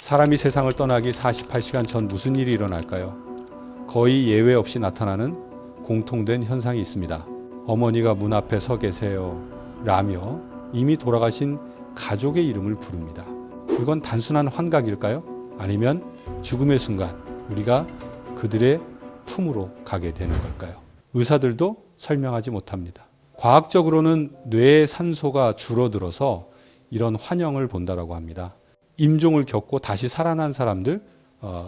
사람이 세상을 떠나기 48시간 전 무슨 일이 일어날까요? 거의 예외 없이 나타나는 공통된 현상이 있습니다. 어머니가 문 앞에 서 계세요 라며 이미 돌아가신 가족의 이름을 부릅니다. 이건 단순한 환각일까요? 아니면 죽음의 순간 우리가 그들의 품으로 가게 되는 걸까요? 의사들도 설명하지 못합니다. 과학적으로는 뇌의 산소가 줄어들어서 이런 환영을 본다라고 합니다. 임종을 겪고 다시 살아난 사람들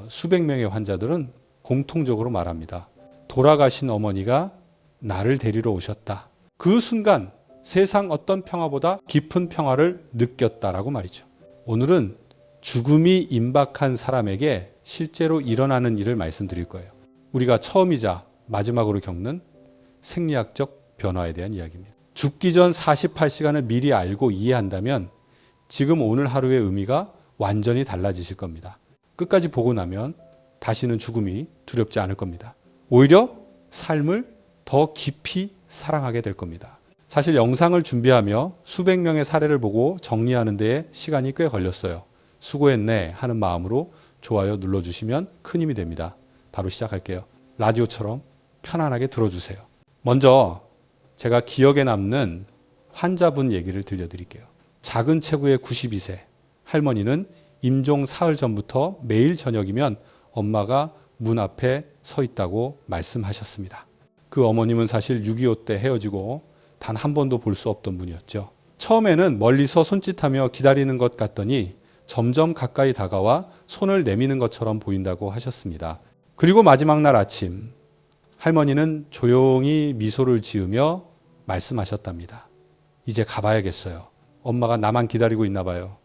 수백 명의 환자들은 공통적으로 말합니다. 돌아가신 어머니가 나를 데리러 오셨다. 그 순간 세상 어떤 평화보다 깊은 평화를 느꼈다라고 말이죠. 오늘은 죽음이 임박한 사람에게 실제로 일어나는 일을 말씀드릴 거예요. 우리가 처음이자 마지막으로 겪는 생리학적 변화에 대한 이야기입니다. 죽기 전 48시간을 미리 알고 이해한다면 지금 오늘 하루의 의미가 완전히 달라지실 겁니다. 끝까지 보고 나면 다시는 죽음이 두렵지 않을 겁니다. 오히려 삶을 더 깊이 사랑하게 될 겁니다. 사실 영상을 준비하며 수백 명의 사례를 보고 정리하는 데에 시간이 꽤 걸렸어요. 수고했네 하는 마음으로 좋아요 눌러주시면 큰 힘이 됩니다. 바로 시작할게요. 라디오처럼 편안하게 들어주세요. 먼저 제가 기억에 남는 환자분 얘기를 들려드릴게요. 작은 체구의 92세 할머니는 임종 사흘 전부터 매일 저녁이면 엄마가 문 앞에 서 있다고 말씀하셨습니다. 그 어머님은 사실 6.25 때 헤어지고 단 한 번도 볼 수 없던 분이었죠. 처음에는 멀리서 손짓하며 기다리는 것 같더니 점점 가까이 다가와 손을 내미는 것처럼 보인다고 하셨습니다. 그리고 마지막 날 아침 할머니는 조용히 미소를 지으며 말씀하셨답니다. 이제 가봐야겠어요. 엄마가 나만 기다리고 있나 봐요.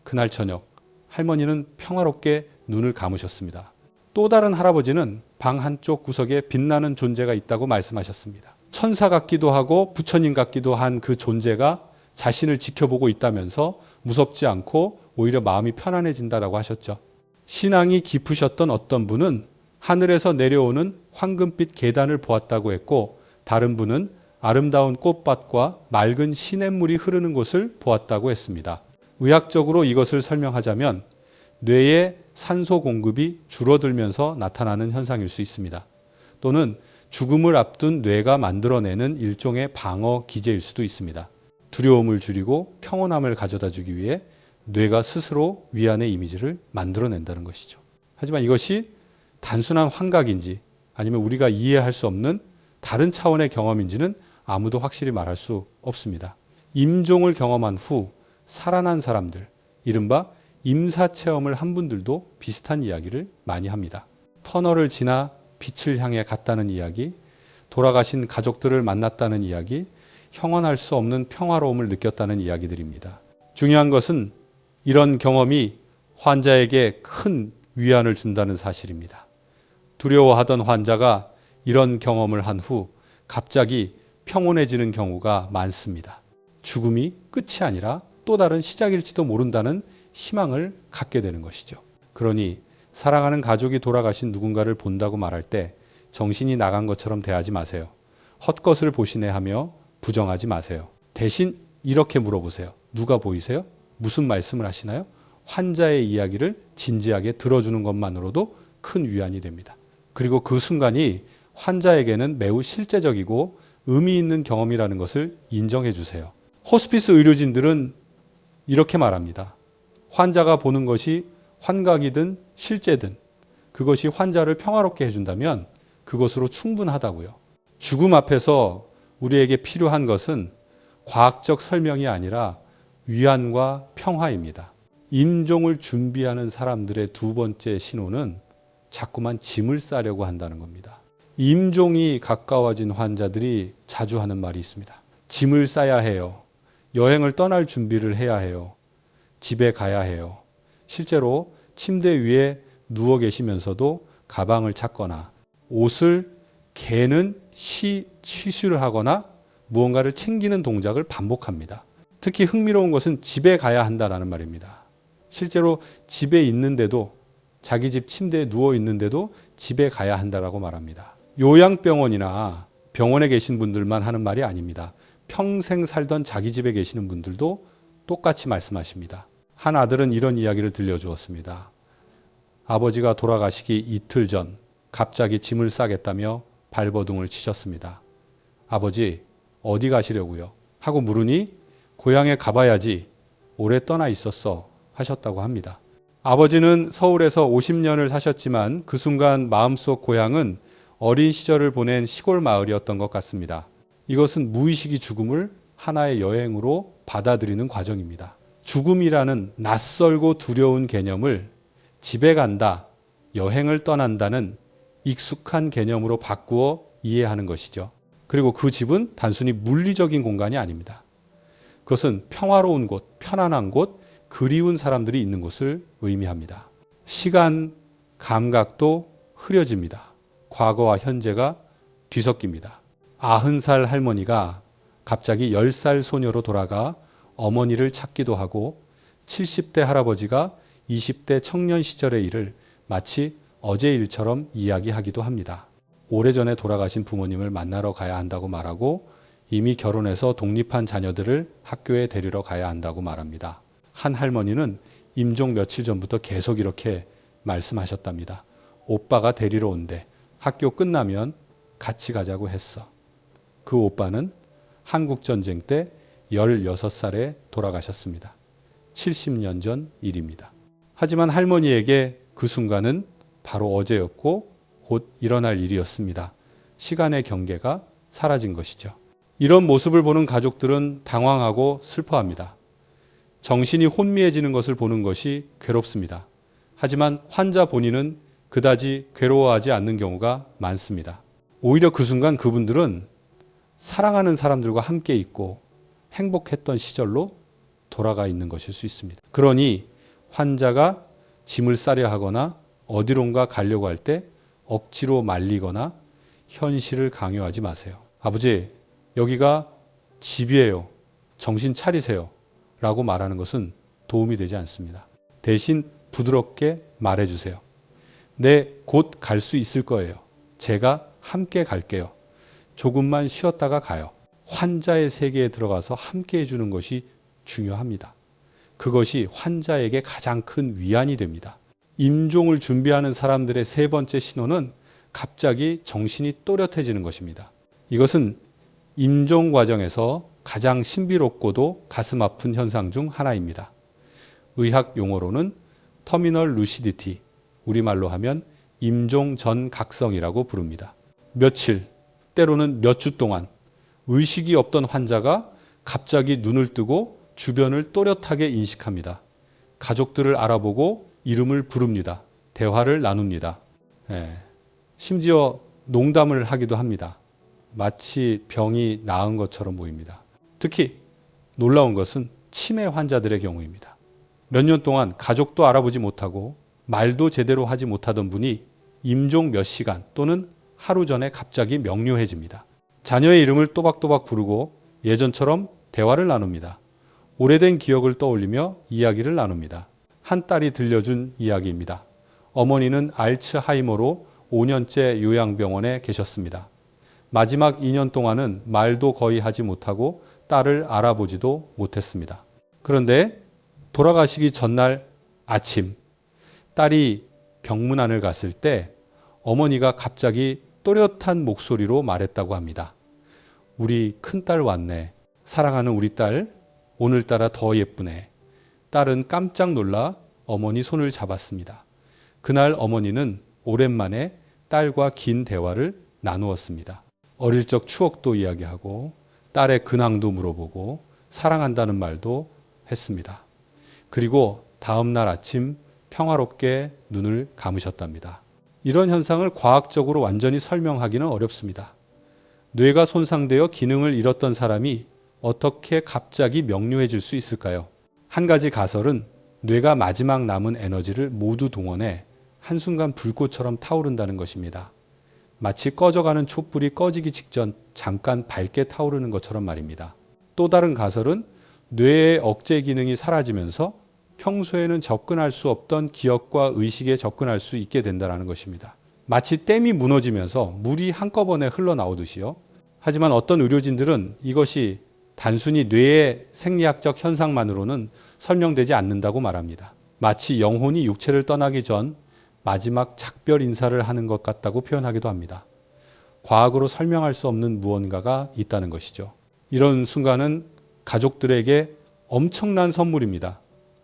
그날 저녁 할머니는 평화롭게 눈을 감으셨습니다. 또 다른 할아버지는 방 한쪽 구석에 빛나는 존재가 있다고 말씀하셨습니다. 천사 같기도 하고 부처님 같기도 한 그 존재가 자신을 지켜보고 있다면서 무섭지 않고 오히려 마음이 편안해진다라고 하셨죠. 신앙이 깊으셨던 어떤 분은 하늘에서 내려오는 황금빛 계단을 보았다고 했고 다른 분은 아름다운 꽃밭과 맑은 시냇물이 흐르는 곳을 보았다고 했습니다. 의학적으로 이것을 설명하자면 뇌의 산소 공급이 줄어들면서 나타나는 현상일 수 있습니다. 또는 죽음을 앞둔 뇌가 만들어내는 일종의 방어 기제일 수도 있습니다. 두려움을 줄이고 평온함을 가져다 주기 위해 뇌가 스스로 위안의 이미지를 만들어낸다는 것이죠. 하지만 이것이 단순한 환각인지 아니면 우리가 이해할 수 없는 다른 차원의 경험인지는 아무도 확실히 말할 수 없습니다. 임종을 경험한 후 살아난 사람들, 이른바 임사체험을 한 분들도 비슷한 이야기를 많이 합니다. 터널을 지나 빛을 향해 갔다는 이야기, 돌아가신 가족들을 만났다는 이야기, 형언할 수 없는 평화로움을 느꼈다는 이야기들입니다. 중요한 것은 이런 경험이 환자에게 큰 위안을 준다는 사실입니다. 두려워하던 환자가 이런 경험을 한 후 갑자기 평온해지는 경우가 많습니다. 죽음이 끝이 아니라 또 다른 시작일지도 모른다는 희망을 갖게 되는 것이죠. 그러니 사랑하는 가족이 돌아가신 누군가를 본다고 말할 때 정신이 나간 것처럼 대하지 마세요. 헛것을 보시네 하며 부정하지 마세요. 대신 이렇게 물어보세요. 누가 보이세요? 무슨 말씀을 하시나요? 환자의 이야기를 진지하게 들어주는 것만으로도 큰 위안이 됩니다. 그리고 그 순간이 환자에게는 매우 실제적이고 의미 있는 경험이라는 것을 인정해 주세요. 호스피스 의료진들은 이렇게 말합니다. 환자가 보는 것이 환각이든 실제든 그것이 환자를 평화롭게 해준다면 그것으로 충분하다고요. 죽음 앞에서 우리에게 필요한 것은 과학적 설명이 아니라 위안과 평화입니다. 임종을 준비하는 사람들의 두 번째 신호는 자꾸만 짐을 싸려고 한다는 겁니다. 임종이 가까워진 환자들이 자주 하는 말이 있습니다. 짐을 싸야 해요. 여행을 떠날 준비를 해야 해요. 집에 가야 해요. 실제로 침대 위에 누워 계시면서도 가방을 찾거나 옷을 개는 취수를 하거나 무언가를 챙기는 동작을 반복합니다. 특히 흥미로운 것은 집에 가야 한다는 말입니다. 실제로 집에 있는데도 자기 집 침대에 누워 있는데도 집에 가야 한다라고 말합니다. 요양병원이나 병원에 계신 분들만 하는 말이 아닙니다. 평생 살던 자기 집에 계시는 분들도 똑같이 말씀하십니다. 한 아들은 이런 이야기를 들려주었습니다. 아버지가 돌아가시기 이틀 전 갑자기 짐을 싸겠다며 발버둥을 치셨습니다. 아버지, 어디 가시려고요? 하고 물으니 고향에 가봐야지, 오래 떠나 있었어 하셨다고 합니다. 아버지는 서울에서 50년을 사셨지만 그 순간 마음속 고향은 어린 시절을 보낸 시골 마을이었던 것 같습니다. 이것은 무의식이 죽음을 하나의 여행으로 받아들이는 과정입니다. 죽음이라는 낯설고 두려운 개념을 집에 간다, 여행을 떠난다는 익숙한 개념으로 바꾸어 이해하는 것이죠. 그리고 그 집은 단순히 물리적인 공간이 아닙니다. 그것은 평화로운 곳, 편안한 곳, 그리운 사람들이 있는 곳을 의미합니다. 시간 감각도 흐려집니다. 과거와 현재가 뒤섞입니다. 90살 할머니가 갑자기 10살 소녀로 돌아가 어머니를 찾기도 하고 70대 할아버지가 20대 청년 시절의 일을 마치 어제 일처럼 이야기하기도 합니다. 오래전에 돌아가신 부모님을 만나러 가야 한다고 말하고 이미 결혼해서 독립한 자녀들을 학교에 데리러 가야 한다고 말합니다. 한 할머니는 임종 며칠 전부터 계속 이렇게 말씀하셨답니다. 오빠가 데리러 온대. 학교 끝나면 같이 가자고 했어. 그 오빠는 한국전쟁 때 16살에 돌아가셨습니다. 70년 전 일입니다. 하지만 할머니에게 그 순간은 바로 어제였고 곧 일어날 일이었습니다. 시간의 경계가 사라진 것이죠. 이런 모습을 보는 가족들은 당황하고 슬퍼합니다. 정신이 혼미해지는 것을 보는 것이 괴롭습니다. 하지만 환자 본인은 그다지 괴로워하지 않는 경우가 많습니다. 오히려 그 순간 그분들은 사랑하는 사람들과 함께 있고 행복했던 시절로 돌아가 있는 것일 수 있습니다. 그러니 환자가 짐을 싸려 하거나 어디론가 가려고 할 때 억지로 말리거나 현실을 강요하지 마세요. 아버지, 여기가 집이에요. 정신 차리세요. 라고 말하는 것은 도움이 되지 않습니다. 대신 부드럽게 말해주세요. 네, 곧 갈 수 있을 거예요. 제가 함께 갈게요. 조금만 쉬었다가 가요. 환자의 세계에 들어가서 함께 해주는 것이 중요합니다. 그것이 환자에게 가장 큰 위안이 됩니다. 임종을 준비하는 사람들의 세 번째 신호는 갑자기 정신이 또렷해지는 것입니다. 이것은 임종 과정에서 가장 신비롭고도 가슴 아픈 현상 중 하나입니다. 의학 용어로는 터미널 루시디티, 우리말로 하면 임종 전 각성이라고 부릅니다. 며칠, 때로는 몇 주 동안 의식이 없던 환자가 갑자기 눈을 뜨고 주변을 또렷하게 인식합니다. 가족들을 알아보고 이름을 부릅니다. 대화를 나눕니다. 심지어 농담을 하기도 합니다. 마치 병이 나은 것처럼 보입니다. 특히 놀라운 것은 치매 환자들의 경우입니다. 몇 년 동안 가족도 알아보지 못하고 말도 제대로 하지 못하던 분이 임종 몇 시간 또는 하루 전에 갑자기 명료해집니다. 자녀의 이름을 또박또박 부르고 예전처럼 대화를 나눕니다. 오래된 기억을 떠올리며 이야기를 나눕니다. 한 딸이 들려준 이야기입니다. 어머니는 알츠하이머로 5년째 요양병원에 계셨습니다. 마지막 2년 동안은 말도 거의 하지 못하고 딸을 알아보지도 못했습니다. 그런데 돌아가시기 전날 아침, 딸이 병문안을 갔을 때 어머니가 갑자기 또렷한 목소리로 말했다고 합니다. 우리 큰딸 왔네. 사랑하는 우리 딸, 오늘따라 더 예쁘네. 딸은 깜짝 놀라 어머니 손을 잡았습니다. 그날 어머니는 오랜만에 딸과 긴 대화를 나누었습니다. 어릴 적 추억도 이야기하고 딸의 근황도 물어보고 사랑한다는 말도 했습니다. 그리고 다음 날 아침 평화롭게 눈을 감으셨답니다. 이런 현상을 과학적으로 완전히 설명하기는 어렵습니다. 뇌가 손상되어 기능을 잃었던 사람이 어떻게 갑자기 명료해질 수 있을까요? 한 가지 가설은 뇌가 마지막 남은 에너지를 모두 동원해 한순간 불꽃처럼 타오른다는 것입니다. 마치 꺼져가는 촛불이 꺼지기 직전 잠깐 밝게 타오르는 것처럼 말입니다. 또 다른 가설은 뇌의 억제 기능이 사라지면서 평소에는 접근할 수 없던 기억과 의식에 접근할 수 있게 된다는 것입니다. 마치 댐이 무너지면서 물이 한꺼번에 흘러나오듯이요. 하지만 어떤 의료진들은 이것이 단순히 뇌의 생리학적 현상만으로는 설명되지 않는다고 말합니다. 마치 영혼이 육체를 떠나기 전 마지막 작별 인사를 하는 것 같다고 표현하기도 합니다. 과학으로 설명할 수 없는 무언가가 있다는 것이죠. 이런 순간은 가족들에게 엄청난 선물입니다.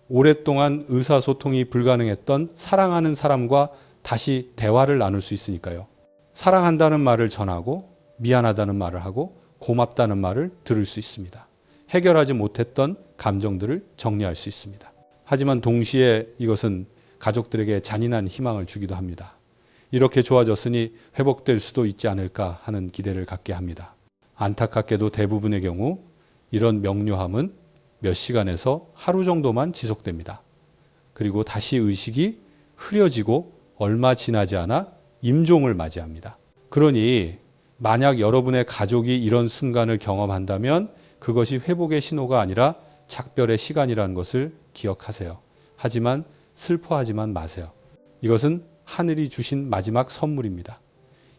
오랫동안 의사소통이 불가능했던 사랑하는 사람과 다시 대화를 나눌 수 있으니까요. 사랑한다는 말을 전하고 미안하다는 말을 하고 고맙다는 말을 들을 수 있습니다. 해결하지 못했던 감정들을 정리할 수 있습니다. 하지만 동시에 이것은 가족들에게 잔인한 희망을 주기도 합니다. 이렇게 좋아졌으니 회복될 수도 있지 않을까 하는 기대를 갖게 합니다. 안타깝게도 대부분의 경우 이런 명료함은 몇 시간에서 하루 정도만 지속됩니다. 그리고 다시 의식이 흐려지고 얼마 지나지 않아 임종을 맞이합니다. 그러니 만약 여러분의 가족이 이런 순간을 경험한다면 그것이 회복의 신호가 아니라 작별의 시간이라는 것을 기억하세요. 하지만 슬퍼하지만 마세요. 이것은 하늘이 주신 마지막 선물입니다.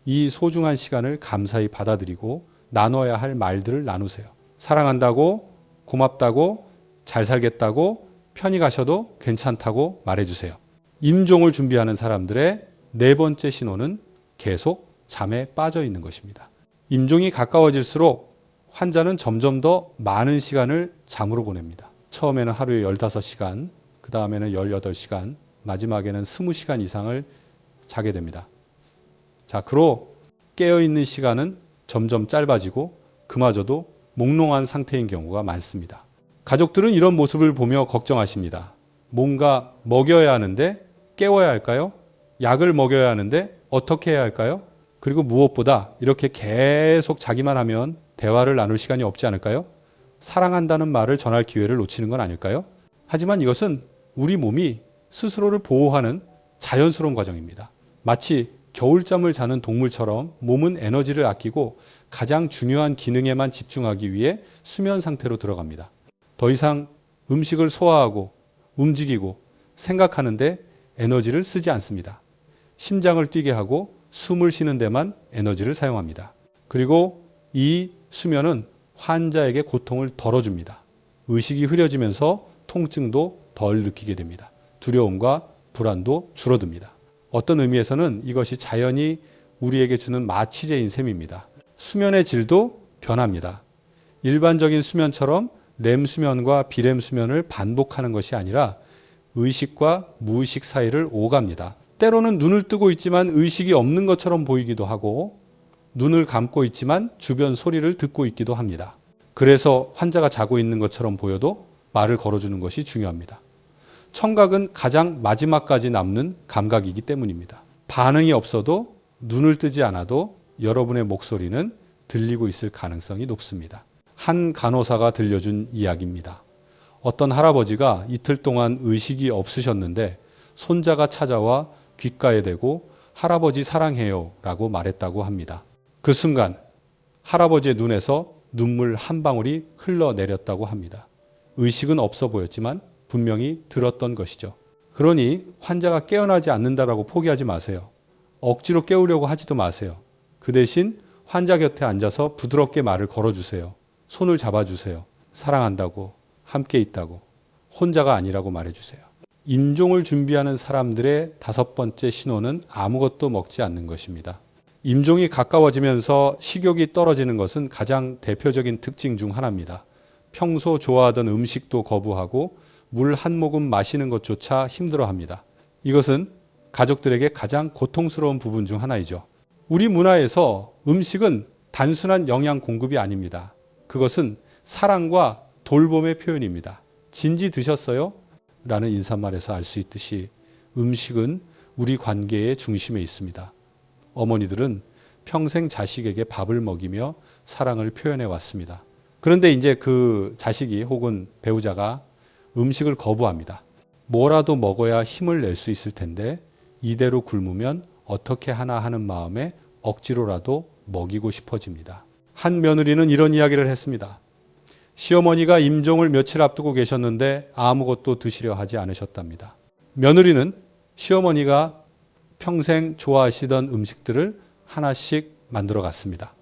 이 소중한 시간을 감사히 받아들이고 나눠야 할 말들을 나누세요. 사랑한다고, 고맙다고, 잘 살겠다고, 편히 가셔도 괜찮다고 말해주세요. 임종을 준비하는 사람들의 네 번째 신호는 계속 잠에 빠져 있는 것입니다. 임종이 가까워질수록 환자는 점점 더 많은 시간을 잠으로 보냅니다. 처음에는 하루에 15시간, 그 다음에는 18시간, 마지막에는 20시간 이상을 자게 됩니다. 자, 그로 깨어있는 시간은 점점 짧아지고 그마저도 몽롱한 상태인 경우가 많습니다. 가족들은 이런 모습을 보며 걱정하십니다. 뭔가 먹여야 하는데 깨워야 할까요? 약을 먹여야 하는데 어떻게 해야 할까요? 그리고 무엇보다 이렇게 계속 자기만 하면 대화를 나눌 시간이 없지 않을까요? 사랑한다는 말을 전할 기회를 놓치는 건 아닐까요? 하지만 이것은 우리 몸이 스스로를 보호하는 자연스러운 과정입니다. 마치 겨울잠을 자는 동물처럼 몸은 에너지를 아끼고 가장 중요한 기능에만 집중하기 위해 수면 상태로 들어갑니다. 더 이상 음식을 소화하고 움직이고 생각하는데 에너지를 쓰지 않습니다. 심장을 뛰게 하고 숨을 쉬는 데만 에너지를 사용합니다. 그리고 이 수면은 환자에게 고통을 덜어줍니다. 의식이 흐려지면서 통증도 덜 느끼게 됩니다. 두려움과 불안도 줄어듭니다. 어떤 의미에서는 이것이 자연이 우리에게 주는 마취제인 셈입니다. 수면의 질도 변합니다. 일반적인 수면처럼 렘 수면과 비렘 수면을 반복하는 것이 아니라 의식과 무의식 사이를 오갑니다. 때로는 눈을 뜨고 있지만 의식이 없는 것처럼 보이기도 하고 눈을 감고 있지만 주변 소리를 듣고 있기도 합니다. 그래서 환자가 자고 있는 것처럼 보여도 말을 걸어주는 것이 중요합니다. 청각은 가장 마지막까지 남는 감각이기 때문입니다. 반응이 없어도 눈을 뜨지 않아도 여러분의 목소리는 들리고 있을 가능성이 높습니다. 한 간호사가 들려준 이야기입니다. 어떤 할아버지가 이틀 동안 의식이 없으셨는데 손자가 찾아와 귓가에 대고 할아버지 사랑해요 라고 말했다고 합니다. 그 순간 할아버지의 눈에서 눈물 한 방울이 흘러내렸다고 합니다. 의식은 없어 보였지만 분명히 들었던 것이죠. 그러니 환자가 깨어나지 않는다라고 포기하지 마세요. 억지로 깨우려고 하지도 마세요. 그 대신 환자 곁에 앉아서 부드럽게 말을 걸어주세요. 손을 잡아주세요. 사랑한다고, 함께 있다고, 혼자가 아니라고 말해주세요. 임종을 준비하는 사람들의 다섯 번째 신호는 아무것도 먹지 않는 것입니다. 임종이 가까워지면서 식욕이 떨어지는 것은 가장 대표적인 특징 중 하나입니다. 평소 좋아하던 음식도 거부하고 물 한 모금 마시는 것조차 힘들어합니다. 이것은 가족들에게 가장 고통스러운 부분 중 하나이죠. 우리 문화에서 음식은 단순한 영양 공급이 아닙니다. 그것은 사랑과 돌봄의 표현입니다. 진지 드셨어요? 라는 인사말에서 알 수 있듯이 음식은 우리 관계의 중심에 있습니다. 어머니들은 평생 자식에게 밥을 먹이며 사랑을 표현해 왔습니다. 그런데 이제 그 자식이 혹은 배우자가 음식을 거부합니다. 뭐라도 먹어야 힘을 낼 수 있을 텐데 이대로 굶으면 어떻게 하나 하는 마음에 억지로라도 먹이고 싶어집니다. 한 며느리는 이런 이야기를 했습니다. 시어머니가 임종을 며칠 앞두고 계셨는데 아무것도 드시려 하지 않으셨답니다. 며느리는 시어머니가 평생 좋아하시던 음식들을 하나씩 만들어 갔습니다.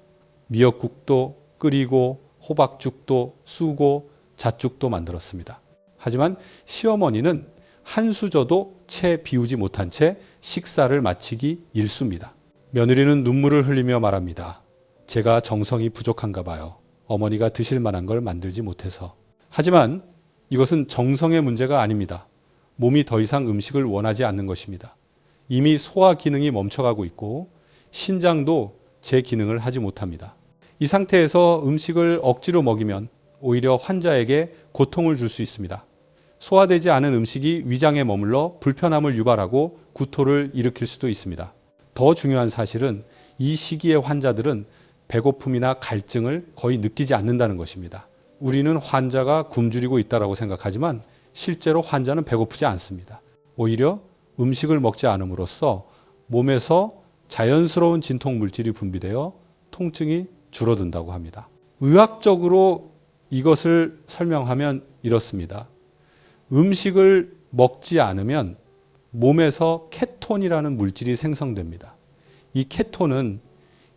미역국도 끓이고 호박죽도 쑤고 잣죽도 만들었습니다. 하지만 시어머니는 한 수저도 채 비우지 못한 채 식사를 마치기 일쑤입니다. 며느리는 눈물을 흘리며 말합니다. 제가 정성이 부족한가 봐요. 어머니가 드실 만한 걸 만들지 못해서. 하지만 이것은 정성의 문제가 아닙니다. 몸이 더 이상 음식을 원하지 않는 것입니다. 이미 소화 기능이 멈춰가고 있고 신장도 제 기능을 하지 못합니다. 이 상태에서 음식을 억지로 먹이면 오히려 환자에게 고통을 줄 수 있습니다. 소화되지 않은 음식이 위장에 머물러 불편함을 유발하고 구토를 일으킬 수도 있습니다. 더 중요한 사실은 이 시기의 환자들은 배고픔이나 갈증을 거의 느끼지 않는다는 것입니다. 우리는 환자가 굶주리고 있다고 생각하지만 실제로 환자는 배고프지 않습니다. 오히려 음식을 먹지 않음으로써 몸에서 자연스러운 진통 물질이 분비되어 통증이 줄어든다고 합니다. 의학적으로 이것을 설명하면 이렇습니다. 음식을 먹지 않으면 몸에서 케톤이라는 물질이 생성됩니다. 이 케톤은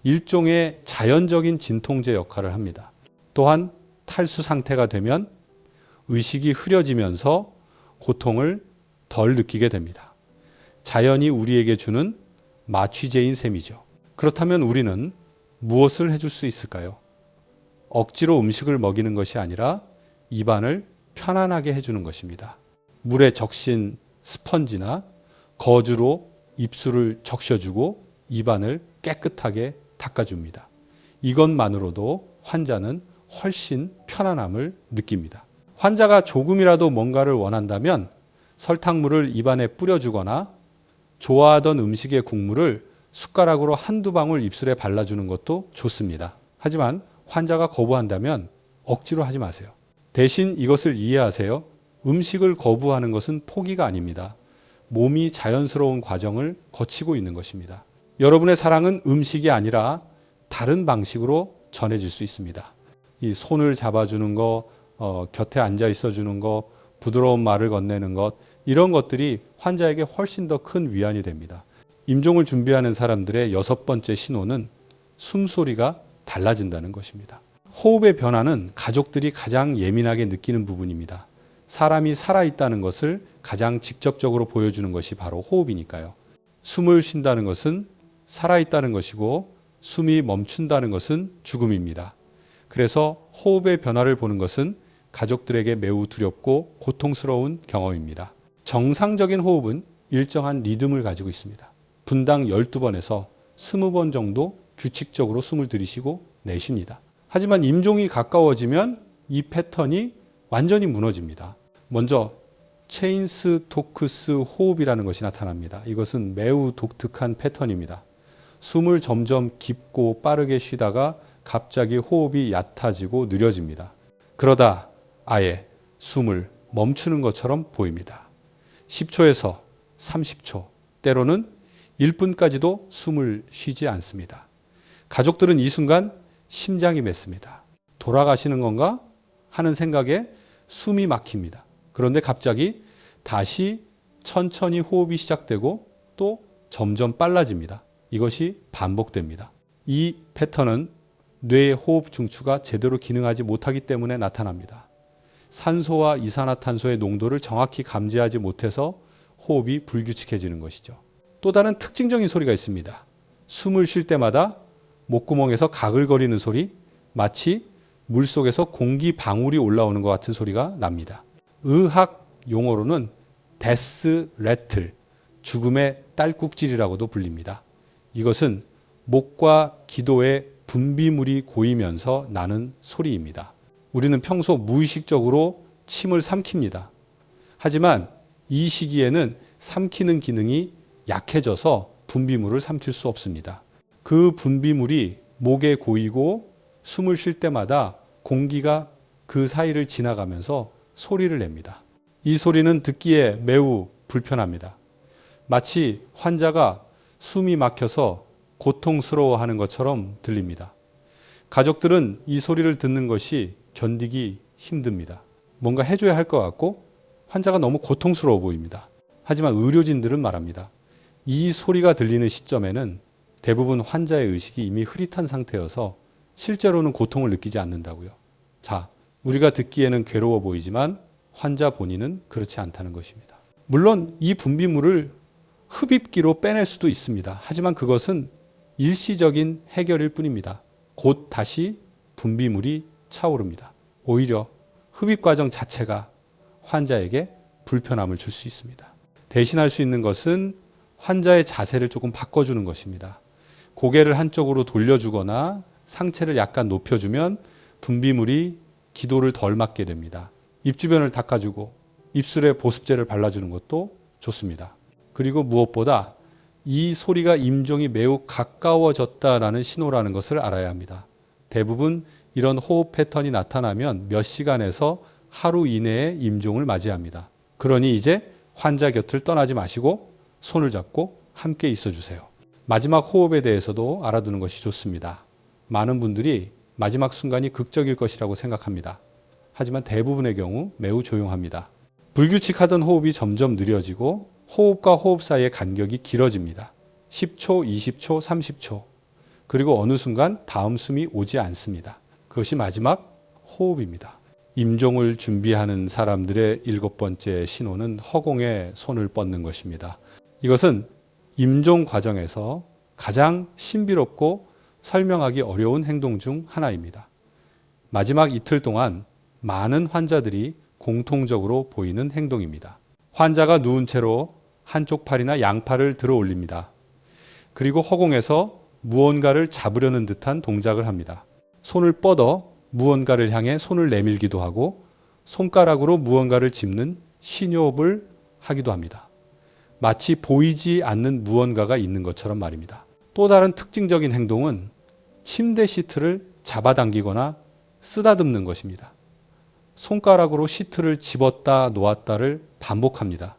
일종의 자연적인 진통제 역할을 합니다. 또한 탈수 상태가 되면 의식이 흐려지면서 고통을 덜 느끼게 됩니다. 자연이 우리에게 주는 마취제인 셈이죠. 그렇다면 우리는 무엇을 해줄 수 있을까요? 억지로 음식을 먹이는 것이 아니라 입안을 편안하게 해주는 것입니다. 물에 적신 스펀지나 거즈로 입술을 적셔주고 입안을 깨끗하게 닦아줍니다. 이것만으로도 환자는 훨씬 편안함을 느낍니다. 환자가 조금이라도 뭔가를 원한다면 설탕물을 입안에 뿌려주거나 좋아하던 음식의 국물을 숟가락으로 한두 방울 입술에 발라주는 것도 좋습니다. 하지만 환자가 거부한다면 억지로 하지 마세요. 대신 이것을 이해하세요. 음식을 거부하는 것은 포기가 아닙니다. 몸이 자연스러운 과정을 거치고 있는 것입니다. 여러분의 사랑은 음식이 아니라 다른 방식으로 전해질 수 있습니다. 이 손을 잡아주는 거, 곁에 앉아 있어주는 거, 부드러운 말을 건네는 것, 이런 것들이 환자에게 훨씬 더 큰 위안이 됩니다. 임종을 준비하는 사람들의 6번째 신호는 숨소리가 달라진다는 것입니다. 호흡의 변화는 가족들이 가장 예민하게 느끼는 부분입니다. 사람이 살아있다는 것을 가장 직접적으로 보여주는 것이 바로 호흡이니까요. 숨을 쉰다는 것은 살아있다는 것이고 숨이 멈춘다는 것은 죽음입니다. 그래서 호흡의 변화를 보는 것은 가족들에게 매우 두렵고 고통스러운 경험입니다. 정상적인 호흡은 일정한 리듬을 가지고 있습니다. 분당 12번에서 20번 정도 규칙적으로 숨을 들이쉬고 내쉽니다. 하지만 임종이 가까워지면 이 패턴이 완전히 무너집니다. 먼저 체인스토크스 호흡이라는 것이 나타납니다. 이것은 매우 독특한 패턴입니다. 숨을 점점 깊고 빠르게 쉬다가 갑자기 호흡이 얕아지고 느려집니다. 그러다 아예 숨을 멈추는 것처럼 보입니다. 10초에서 30초, 때로는 1분까지도 숨을 쉬지 않습니다. 가족들은 이 순간 심장이 맺습니다. 돌아가시는 건가 하는 생각에 숨이 막힙니다. 그런데 갑자기 다시 천천히 호흡이 시작되고 또 점점 빨라집니다. 이것이 반복됩니다. 이 패턴은 뇌의 호흡 중추가 제대로 기능하지 못하기 때문에 나타납니다. 산소와 이산화탄소의 농도를 정확히 감지하지 못해서 호흡이 불규칙해지는 것이죠. 또 다른 특징적인 소리가 있습니다. 숨을 쉴 때마다 목구멍에서 가글거리는 소리, 마치 물속에서 공기 방울이 올라오는 것 같은 소리가 납니다. 의학 용어로는 데스 레틀, 죽음의 딸꾹질이라고도 불립니다. 이것은 목과 기도에 분비물이 고이면서 나는 소리입니다. 우리는 평소 무의식적으로 침을 삼킵니다. 하지만 이 시기에는 삼키는 기능이 약해져서 분비물을 삼킬 수 없습니다. 그 분비물이 목에 고이고 숨을 쉴 때마다 공기가 그 사이를 지나가면서 소리를 냅니다. 이 소리는 듣기에 매우 불편합니다. 마치 환자가 숨이 막혀서 고통스러워하는 것처럼 들립니다. 가족들은 이 소리를 듣는 것이 견디기 힘듭니다. 뭔가 해줘야 할 것 같고 환자가 너무 고통스러워 보입니다. 하지만 의료진들은 말합니다. 이 소리가 들리는 시점에는 대부분 환자의 의식이 이미 흐릿한 상태여서 실제로는 고통을 느끼지 않는다고요. 자, 우리가 듣기에는 괴로워 보이지만 환자 본인은 그렇지 않다는 것입니다. 물론 이 분비물을 흡입기로 빼낼 수도 있습니다. 하지만 그것은 일시적인 해결일 뿐입니다. 곧 다시 분비물이 차오릅니다. 오히려 흡입 과정 자체가 환자에게 불편함을 줄 수 있습니다. 대신할 수 있는 것은 환자의 자세를 조금 바꿔주는 것입니다. 고개를 한쪽으로 돌려주거나 상체를 약간 높여주면 분비물이 기도를 덜 맞게 됩니다. 입 주변을 닦아주고 입술에 보습제를 발라주는 것도 좋습니다. 그리고 무엇보다 이 소리가 임종이 매우 가까워졌다라는 신호라는 것을 알아야 합니다. 대부분 이런 호흡 패턴이 나타나면 몇 시간에서 하루 이내에 임종을 맞이합니다. 그러니 이제 환자 곁을 떠나지 마시고 손을 잡고 함께 있어 주세요. 마지막 호흡에 대해서도 알아두는 것이 좋습니다. 많은 분들이 마지막 순간이 극적일 것이라고 생각합니다. 하지만 대부분의 경우 매우 조용합니다. 불규칙하던 호흡이 점점 느려지고 호흡과 호흡 사이의 간격이 길어집니다. 10초, 20초, 30초. 그리고 어느 순간 다음 숨이 오지 않습니다. 그것이 마지막 호흡입니다. 임종을 준비하는 사람들의 7번째 신호는 허공에 손을 뻗는 것입니다. 이것은 임종 과정에서 가장 신비롭고 설명하기 어려운 행동 중 하나입니다. 마지막 이틀 동안 많은 환자들이 공통적으로 보이는 행동입니다. 환자가 누운 채로 한쪽 팔이나 양팔을 들어 올립니다. 그리고 허공에서 무언가를 잡으려는 듯한 동작을 합니다. 손을 뻗어 무언가를 향해 손을 내밀기도 하고 손가락으로 무언가를 짚는 신호흡을 하기도 합니다. 마치 보이지 않는 무언가가 있는 것처럼 말입니다. 또 다른 특징적인 행동은 침대 시트를 잡아당기거나 쓰다듬는 것입니다. 손가락으로 시트를 집었다 놓았다를 반복합니다.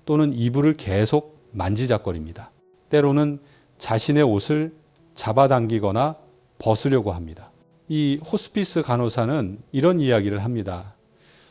또는 이불을 계속 만지작거립니다. 때로는 자신의 옷을 잡아당기거나 벗으려고 합니다. 이 호스피스 간호사는 이런 이야기를 합니다.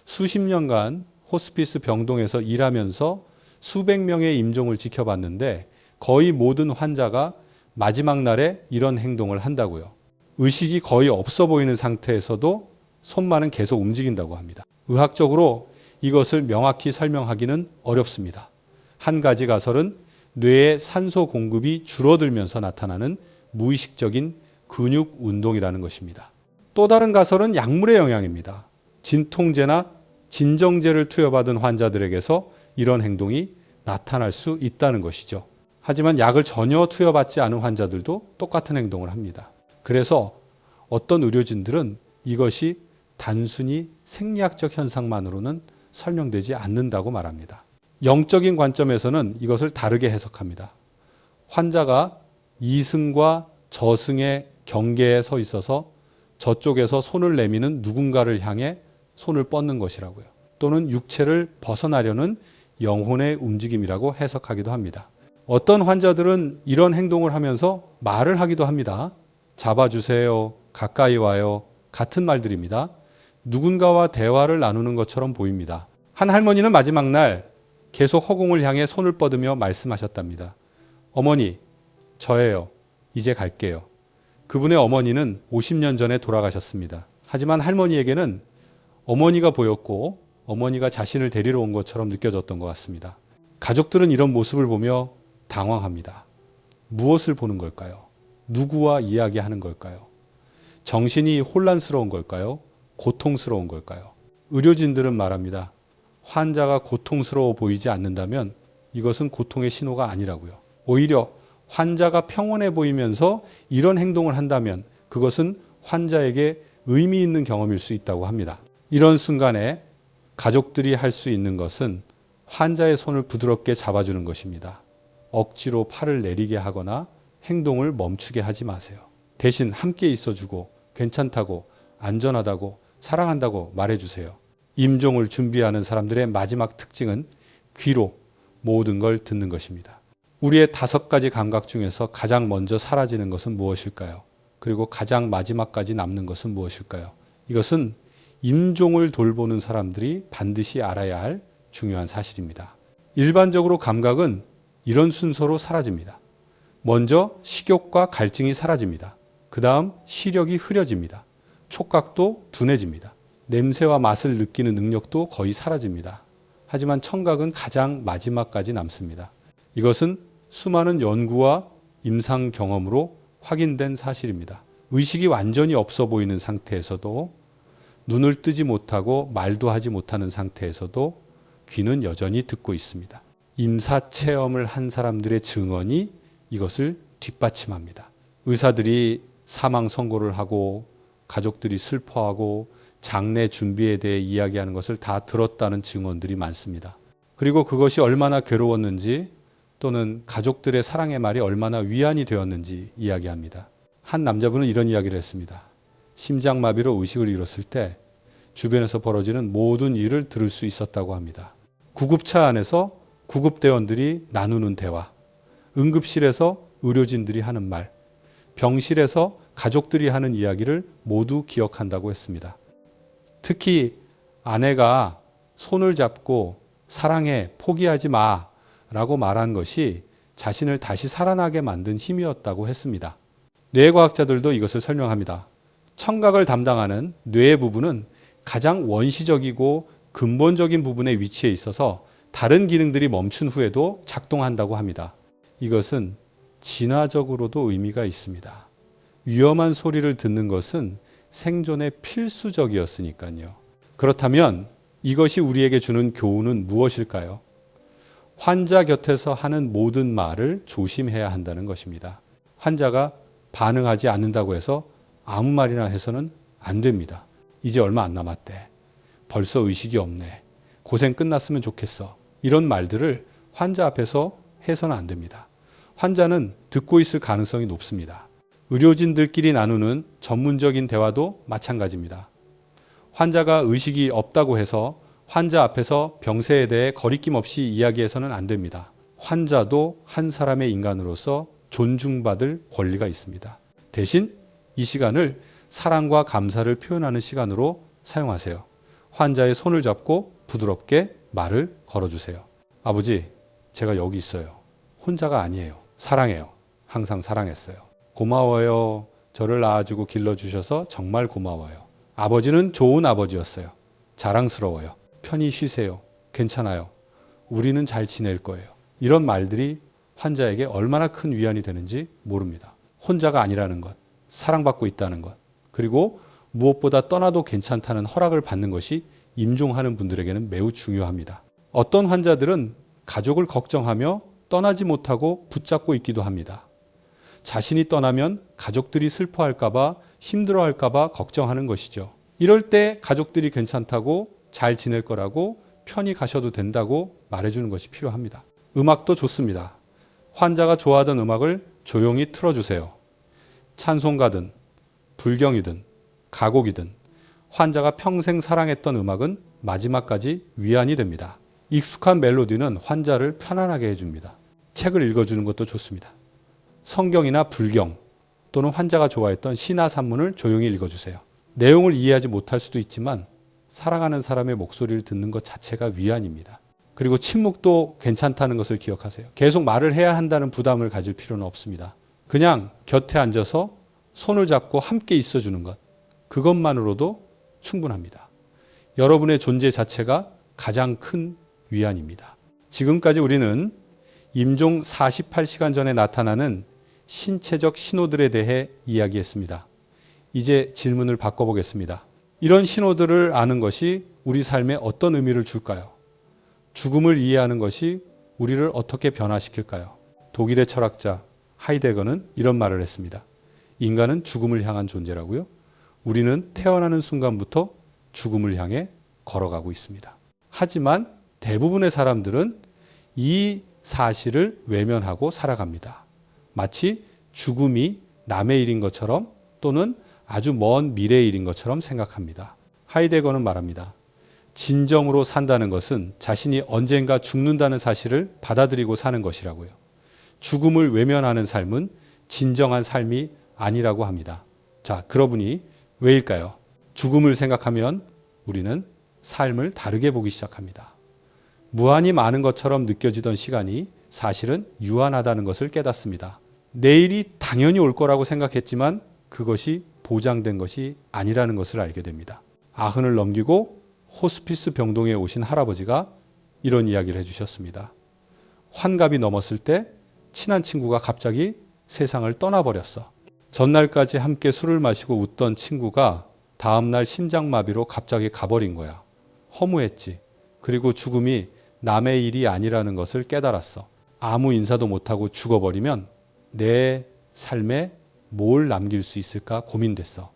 수십 년간 호스피스 병동에서 일하면서 수백 명의 임종을 지켜봤는데 거의 모든 환자가 마지막 날에 이런 행동을 한다고요. 의식이 거의 없어 보이는 상태에서도 손만은 계속 움직인다고 합니다. 의학적으로 이것을 명확히 설명하기는 어렵습니다. 한 가지 가설은 뇌의 산소 공급이 줄어들면서 나타나는 무의식적인 근육 운동이라는 것입니다. 또 다른 가설은 약물의 영향입니다. 진통제나 진정제를 투여받은 환자들에게서 이런 행동이 나타날 수 있다는 것이죠. 하지만 약을 전혀 투여받지 않은 환자들도 똑같은 행동을 합니다. 그래서 어떤 의료진들은 이것이 단순히 생리학적 현상만으로는 설명되지 않는다고 말합니다. 영적인 관점에서는 이것을 다르게 해석합니다. 환자가 이승과 저승의 경계에 서 있어서 저쪽에서 손을 내미는 누군가를 향해 손을 뻗는 것이라고요. 또는 육체를 벗어나려는 영혼의 움직임이라고 해석하기도 합니다. 어떤 환자들은 이런 행동을 하면서 말을 하기도 합니다. 잡아주세요. 가까이 와요. 같은 말들입니다. 누군가와 대화를 나누는 것처럼 보입니다. 한 할머니는 마지막 날 계속 허공을 향해 손을 뻗으며 말씀하셨답니다. 어머니, 저예요. 이제 갈게요. 그분의 어머니는 50년 전에 돌아가셨습니다. 하지만 할머니에게는 어머니가 보였고 어머니가 자신을 데리러 온 것처럼 느껴졌던 것 같습니다. 가족들은 이런 모습을 보며 당황합니다. 무엇을 보는 걸까요? 누구와 이야기하는 걸까요? 정신이 혼란스러운 걸까요? 고통스러운 걸까요? 의료진들은 말합니다. 환자가 고통스러워 보이지 않는다면 이것은 고통의 신호가 아니라고요. 오히려 환자가 평온해 보이면서 이런 행동을 한다면 그것은 환자에게 의미 있는 경험일 수 있다고 합니다. 이런 순간에 가족들이 할 수 있는 것은 환자의 손을 부드럽게 잡아주는 것입니다. 억지로 팔을 내리게 하거나 행동을 멈추게 하지 마세요. 대신 함께 있어주고 괜찮다고, 안전하다고, 사랑한다고 말해주세요. 임종을 준비하는 사람들의 마지막 특징은 귀로 모든 걸 듣는 것입니다. 우리의 5가지 감각 중에서 가장 먼저 사라지는 것은 무엇일까요? 그리고 가장 마지막까지 남는 것은 무엇일까요? 이것은 임종을 돌보는 사람들이 반드시 알아야 할 중요한 사실입니다. 일반적으로 감각은 이런 순서로 사라집니다. 먼저 식욕과 갈증이 사라집니다. 그 다음 시력이 흐려집니다. 촉각도 둔해집니다. 냄새와 맛을 느끼는 능력도 거의 사라집니다. 하지만 청각은 가장 마지막까지 남습니다. 이것은 수많은 연구와 임상 경험으로 확인된 사실입니다. 의식이 완전히 없어 보이는 상태에서도, 눈을 뜨지 못하고 말도 하지 못하는 상태에서도 귀는 여전히 듣고 있습니다. 임사 체험을 한 사람들의 증언이 이것을 뒷받침합니다. 의사들이 사망 선고를 하고 가족들이 슬퍼하고 장례 준비에 대해 이야기하는 것을 다 들었다는 증언들이 많습니다. 그리고 그것이 얼마나 괴로웠는지 또는 가족들의 사랑의 말이 얼마나 위안이 되었는지 이야기합니다. 한 남자분은 이런 이야기를 했습니다. 심장마비로 의식을 잃었을 때 주변에서 벌어지는 모든 일을 들을 수 있었다고 합니다. 구급차 안에서 구급대원들이 나누는 대화, 응급실에서 의료진들이 하는 말, 병실에서 가족들이 하는 이야기를 모두 기억한다고 했습니다. 특히 아내가 손을 잡고 사랑해, 포기하지 마 라고 말한 것이 자신을 다시 살아나게 만든 힘이었다고 했습니다. 뇌과학자들도 이것을 설명합니다. 청각을 담당하는 뇌의 부분은 가장 원시적이고 근본적인 부분에 위치해 있어서 다른 기능들이 멈춘 후에도 작동한다고 합니다. 이것은 진화적으로도 의미가 있습니다. 위험한 소리를 듣는 것은 생존에 필수적이었으니까요. 그렇다면 이것이 우리에게 주는 교훈은 무엇일까요? 환자 곁에서 하는 모든 말을 조심해야 한다는 것입니다. 환자가 반응하지 않는다고 해서 아무 말이나 해서는 안 됩니다. 이제 얼마 안 남았대. 벌써 의식이 없네. 고생 끝났으면 좋겠어. 이런 말들을 환자 앞에서 해서는 안 됩니다. 환자는 듣고 있을 가능성이 높습니다. 의료진들끼리 나누는 전문적인 대화도 마찬가지입니다. 환자가 의식이 없다고 해서 환자 앞에서 병세에 대해 거리낌 없이 이야기해서는 안 됩니다. 환자도 한 사람의 인간으로서 존중받을 권리가 있습니다. 대신 이 시간을 사랑과 감사를 표현하는 시간으로 사용하세요. 환자의 손을 잡고 부드럽게 말을 걸어주세요. 아버지, 제가 여기 있어요. 혼자가 아니에요. 사랑해요. 항상 사랑했어요. 고마워요. 저를 낳아주고 길러주셔서 정말 고마워요. 아버지는 좋은 아버지였어요. 자랑스러워요. 편히 쉬세요. 괜찮아요. 우리는 잘 지낼 거예요. 이런 말들이 환자에게 얼마나 큰 위안이 되는지 모릅니다. 혼자가 아니라는 것, 사랑받고 있다는 것, 그리고 무엇보다 떠나도 괜찮다는 허락을 받는 것이 임종하는 분들에게는 매우 중요합니다. 어떤 환자들은 가족을 걱정하며 떠나지 못하고 붙잡고 있기도 합니다. 자신이 떠나면 가족들이 슬퍼할까봐 힘들어할까봐 걱정하는 것이죠. 이럴 때 가족들이 괜찮다고 잘 지낼 거라고 편히 가셔도 된다고 말해주는 것이 필요합니다. 음악도 좋습니다. 환자가 좋아하던 음악을 조용히 틀어주세요. 찬송가든 불경이든 가곡이든 환자가 평생 사랑했던 음악은 마지막까지 위안이 됩니다. 익숙한 멜로디는 환자를 편안하게 해줍니다. 책을 읽어주는 것도 좋습니다. 성경이나 불경 또는 환자가 좋아했던 신화 산문을 조용히 읽어주세요. 내용을 이해하지 못할 수도 있지만 사랑하는 사람의 목소리를 듣는 것 자체가 위안입니다. 그리고 침묵도 괜찮다는 것을 기억하세요. 계속 말을 해야 한다는 부담을 가질 필요는 없습니다. 그냥 곁에 앉아서 손을 잡고 함께 있어주는 것, 그것만으로도 충분합니다. 여러분의 존재 자체가 가장 큰 위안입니다. 지금까지 우리는 임종 48시간 전에 나타나는 신체적 신호들에 대해 이야기했습니다. 이제 질문을 바꿔보겠습니다. 이런 신호들을 아는 것이 우리 삶에 어떤 의미를 줄까요? 죽음을 이해하는 것이 우리를 어떻게 변화시킬까요? 독일의 철학자 하이데거는 이런 말을 했습니다. 인간은 죽음을 향한 존재라고요? 우리는 태어나는 순간부터 죽음을 향해 걸어가고 있습니다. 하지만 대부분의 사람들은 이 사실을 외면하고 살아갑니다. 마치 죽음이 남의 일인 것처럼 또는 아주 먼 미래의 일인 것처럼 생각합니다. 하이데거는 말합니다. 진정으로 산다는 것은 자신이 언젠가 죽는다는 사실을 받아들이고 사는 것이라고요. 죽음을 외면하는 삶은 진정한 삶이 아니라고 합니다. 자, 그러보니 왜일까요? 죽음을 생각하면 우리는 삶을 다르게 보기 시작합니다. 무한히 많은 것처럼 느껴지던 시간이 사실은 유한하다는 것을 깨닫습니다. 내일이 당연히 올 거라고 생각했지만 그것이 보장된 것이 아니라는 것을 알게 됩니다. 아흔을 넘기고 호스피스 병동에 오신 할아버지가 이런 이야기를 해주셨습니다. 환갑이 넘었을 때 친한 친구가 갑자기 세상을 떠나버렸어. 전날까지 함께 술을 마시고 웃던 친구가 다음날 심장마비로 갑자기 가버린 거야. 허무했지. 그리고 죽음이 남의 일이 아니라는 것을 깨달았어. 아무 인사도 못하고 죽어버리면 내 삶에 뭘 남길 수 있을까 고민됐어.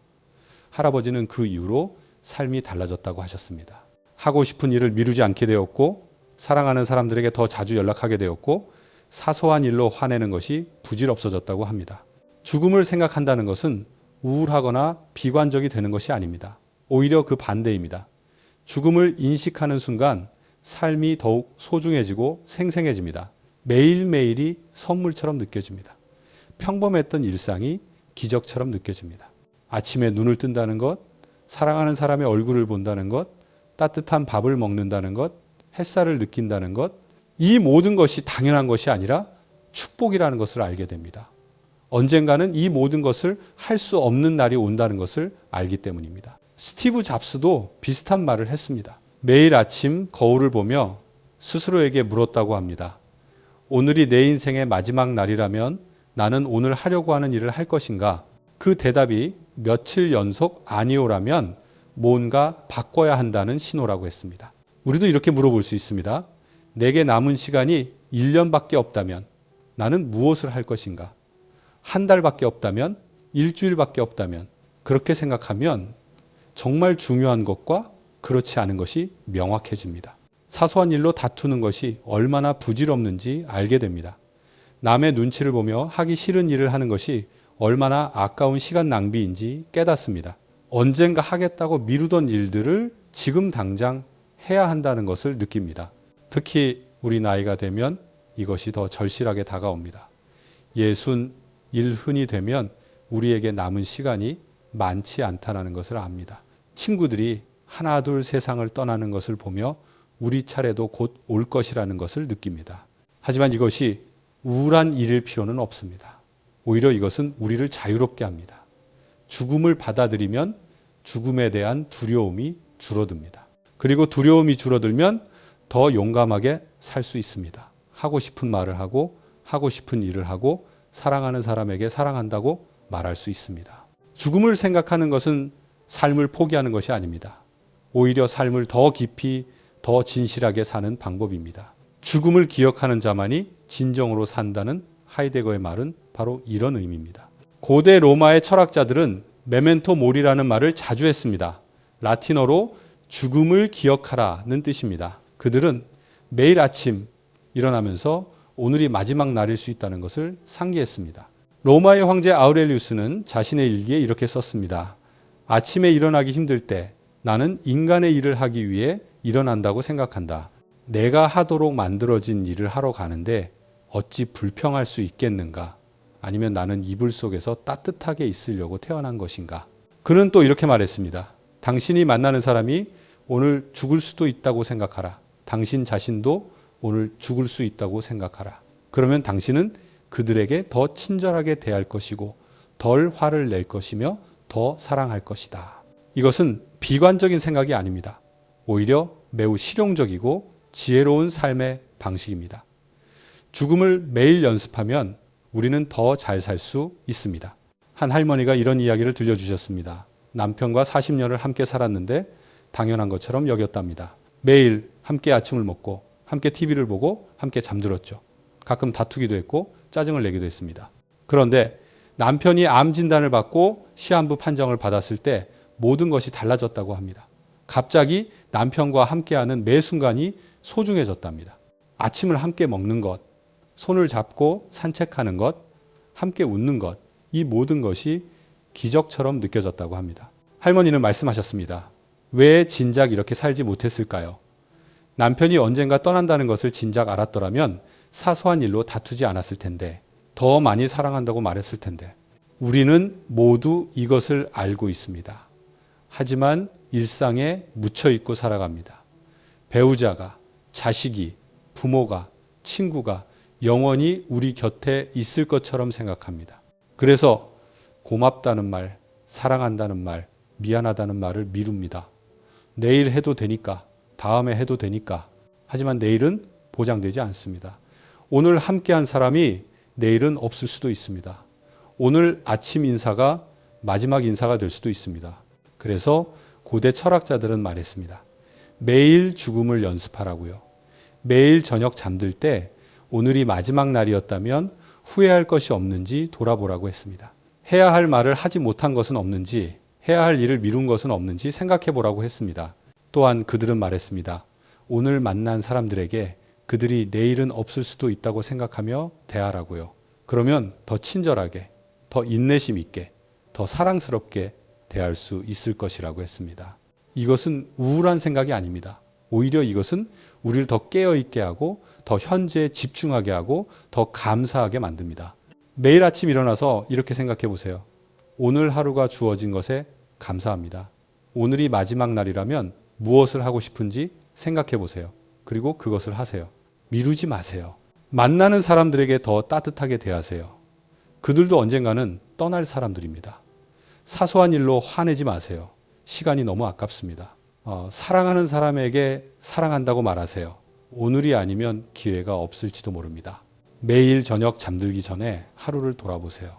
할아버지는 그 이후로 삶이 달라졌다고 하셨습니다. 하고 싶은 일을 미루지 않게 되었고, 사랑하는 사람들에게 더 자주 연락하게 되었고, 사소한 일로 화내는 것이 부질없어졌다고 합니다. 죽음을 생각한다는 것은 우울하거나 비관적이 되는 것이 아닙니다. 오히려 그 반대입니다. 죽음을 인식하는 순간 삶이 더욱 소중해지고 생생해집니다. 매일매일이 선물처럼 느껴집니다. 평범했던 일상이 기적처럼 느껴집니다. 아침에 눈을 뜬다는 것, 사랑하는 사람의 얼굴을 본다는 것, 따뜻한 밥을 먹는다는 것, 햇살을 느낀다는 것, 이 모든 것이 당연한 것이 아니라 축복이라는 것을 알게 됩니다. 언젠가는 이 모든 것을 할 수 없는 날이 온다는 것을 알기 때문입니다. 스티브 잡스도 비슷한 말을 했습니다. 매일 아침 거울을 보며 스스로에게 물었다고 합니다. 오늘이 내 인생의 마지막 날이라면 나는 오늘 하려고 하는 일을 할 것인가? 그 대답이 며칠 연속 아니오라면 뭔가 바꿔야 한다는 신호라고 했습니다. 우리도 이렇게 물어볼 수 있습니다. 내게 남은 시간이 1년밖에 없다면 나는 무엇을 할 것인가? 한 달밖에 없다면, 일주일밖에 없다면, 그렇게 생각하면 정말 중요한 것과 그렇지 않은 것이 명확해집니다. 사소한 일로 다투는 것이 얼마나 부질없는지 알게 됩니다. 남의 눈치를 보며 하기 싫은 일을 하는 것이 얼마나 아까운 시간 낭비인지 깨닫습니다. 언젠가 하겠다고 미루던 일들을 지금 당장 해야 한다는 것을 느낍니다. 특히 우리 나이가 되면 이것이 더 절실하게 다가옵니다. 61흔이 되면 우리에게 남은 시간이 많지 않다는 것을 압니다. 친구들이 하나둘 세상을 떠나는 것을 보며 우리 차례도 곧 올 것이라는 것을 느낍니다. 하지만 이것이 우울한 일일 필요는 없습니다. 오히려 이것은 우리를 자유롭게 합니다. 죽음을 받아들이면 죽음에 대한 두려움이 줄어듭니다. 그리고 두려움이 줄어들면 더 용감하게 살 수 있습니다. 하고 싶은 말을 하고 하고 싶은 일을 하고 사랑하는 사람에게 사랑한다고 말할 수 있습니다. 죽음을 생각하는 것은 삶을 포기하는 것이 아닙니다. 오히려 삶을 더 깊이 더 진실하게 사는 방법입니다. 죽음을 기억하는 자만이 진정으로 산다는 하이데거의 말은 바로 이런 의미입니다. 고대 로마의 철학자들은 메멘토 모리라는 말을 자주 했습니다. 라틴어로 죽음을 기억하라는 뜻입니다. 그들은 매일 아침 일어나면서 오늘이 마지막 날일 수 있다는 것을 상기했습니다. 로마의 황제 아우렐리우스는 자신의 일기에 이렇게 썼습니다. 아침에 일어나기 힘들 때 나는 인간의 일을 하기 위해 일어난다고 생각한다. 내가 하도록 만들어진 일을 하러 가는데 어찌 불평할 수 있겠는가? 아니면 나는 이불 속에서 따뜻하게 있으려고 태어난 것인가? 그는 또 이렇게 말했습니다. 당신이 만나는 사람이 오늘 죽을 수도 있다고 생각하라. 당신 자신도 오늘 죽을 수 있다고 생각하라. 그러면 당신은 그들에게 더 친절하게 대할 것이고 덜 화를 낼 것이며 더 사랑할 것이다. 이것은 비관적인 생각이 아닙니다. 오히려 매우 실용적이고 지혜로운 삶의 방식입니다. 죽음을 매일 연습하면 우리는 더 잘 살 수 있습니다. 한 할머니가 이런 이야기를 들려주셨습니다. 남편과 40년을 함께 살았는데 당연한 것처럼 여겼답니다. 매일 함께 아침을 먹고 함께 TV를 보고 함께 잠들었죠. 가끔 다투기도 했고 짜증을 내기도 했습니다. 그런데 남편이 암 진단을 받고 시한부 판정을 받았을 때 모든 것이 달라졌다고 합니다. 갑자기 남편과 함께하는 매 순간이 소중해졌답니다. 아침을 함께 먹는 것, 손을 잡고 산책하는 것, 함께 웃는 것, 이 모든 것이 기적처럼 느껴졌다고 합니다. 할머니는 말씀하셨습니다. 왜 진작 이렇게 살지 못했을까요? 남편이 언젠가 떠난다는 것을 진작 알았더라면 사소한 일로 다투지 않았을 텐데, 더 많이 사랑한다고 말했을 텐데. 우리는 모두 이것을 알고 있습니다. 하지만 일상에 묻혀 있고 살아갑니다. 배우자가, 자식이, 부모가, 친구가 영원히 우리 곁에 있을 것처럼 생각합니다. 그래서 고맙다는 말, 사랑한다는 말, 미안하다는 말을 미룹니다. 내일 해도 되니까, 다음에 해도 되니까. 하지만 내일은 보장되지 않습니다. 오늘 함께한 사람이 내일은 없을 수도 있습니다. 오늘 아침 인사가 마지막 인사가 될 수도 있습니다. 그래서 고대 철학자들은 말했습니다. 매일 죽음을 연습하라고요. 매일 저녁 잠들 때 오늘이 마지막 날이었다면 후회할 것이 없는지 돌아보라고 했습니다. 해야 할 말을 하지 못한 것은 없는지, 해야 할 일을 미룬 것은 없는지 생각해 보라고 했습니다. 또한 그들은 말했습니다. 오늘 만난 사람들에게 그들이 내일은 없을 수도 있다고 생각하며 대하라고요. 그러면 더 친절하게, 더 인내심 있게, 더 사랑스럽게 대할 수 있을 것이라고 했습니다. 이것은 우울한 생각이 아닙니다. 오히려 이것은 우리를 더 깨어있게 하고 더 현재에 집중하게 하고 더 감사하게 만듭니다. 매일 아침 일어나서 이렇게 생각해 보세요. 오늘 하루가 주어진 것에 감사합니다. 오늘이 마지막 날이라면 무엇을 하고 싶은지 생각해 보세요. 그리고 그것을 하세요. 미루지 마세요. 만나는 사람들에게 더 따뜻하게 대하세요. 그들도 언젠가는 떠날 사람들입니다. 사소한 일로 화내지 마세요. 시간이 너무 아깝습니다. 사랑하는 사람에게 사랑한다고 말하세요. 오늘이 아니면 기회가 없을지도 모릅니다. 매일 저녁 잠들기 전에 하루를 돌아보세요.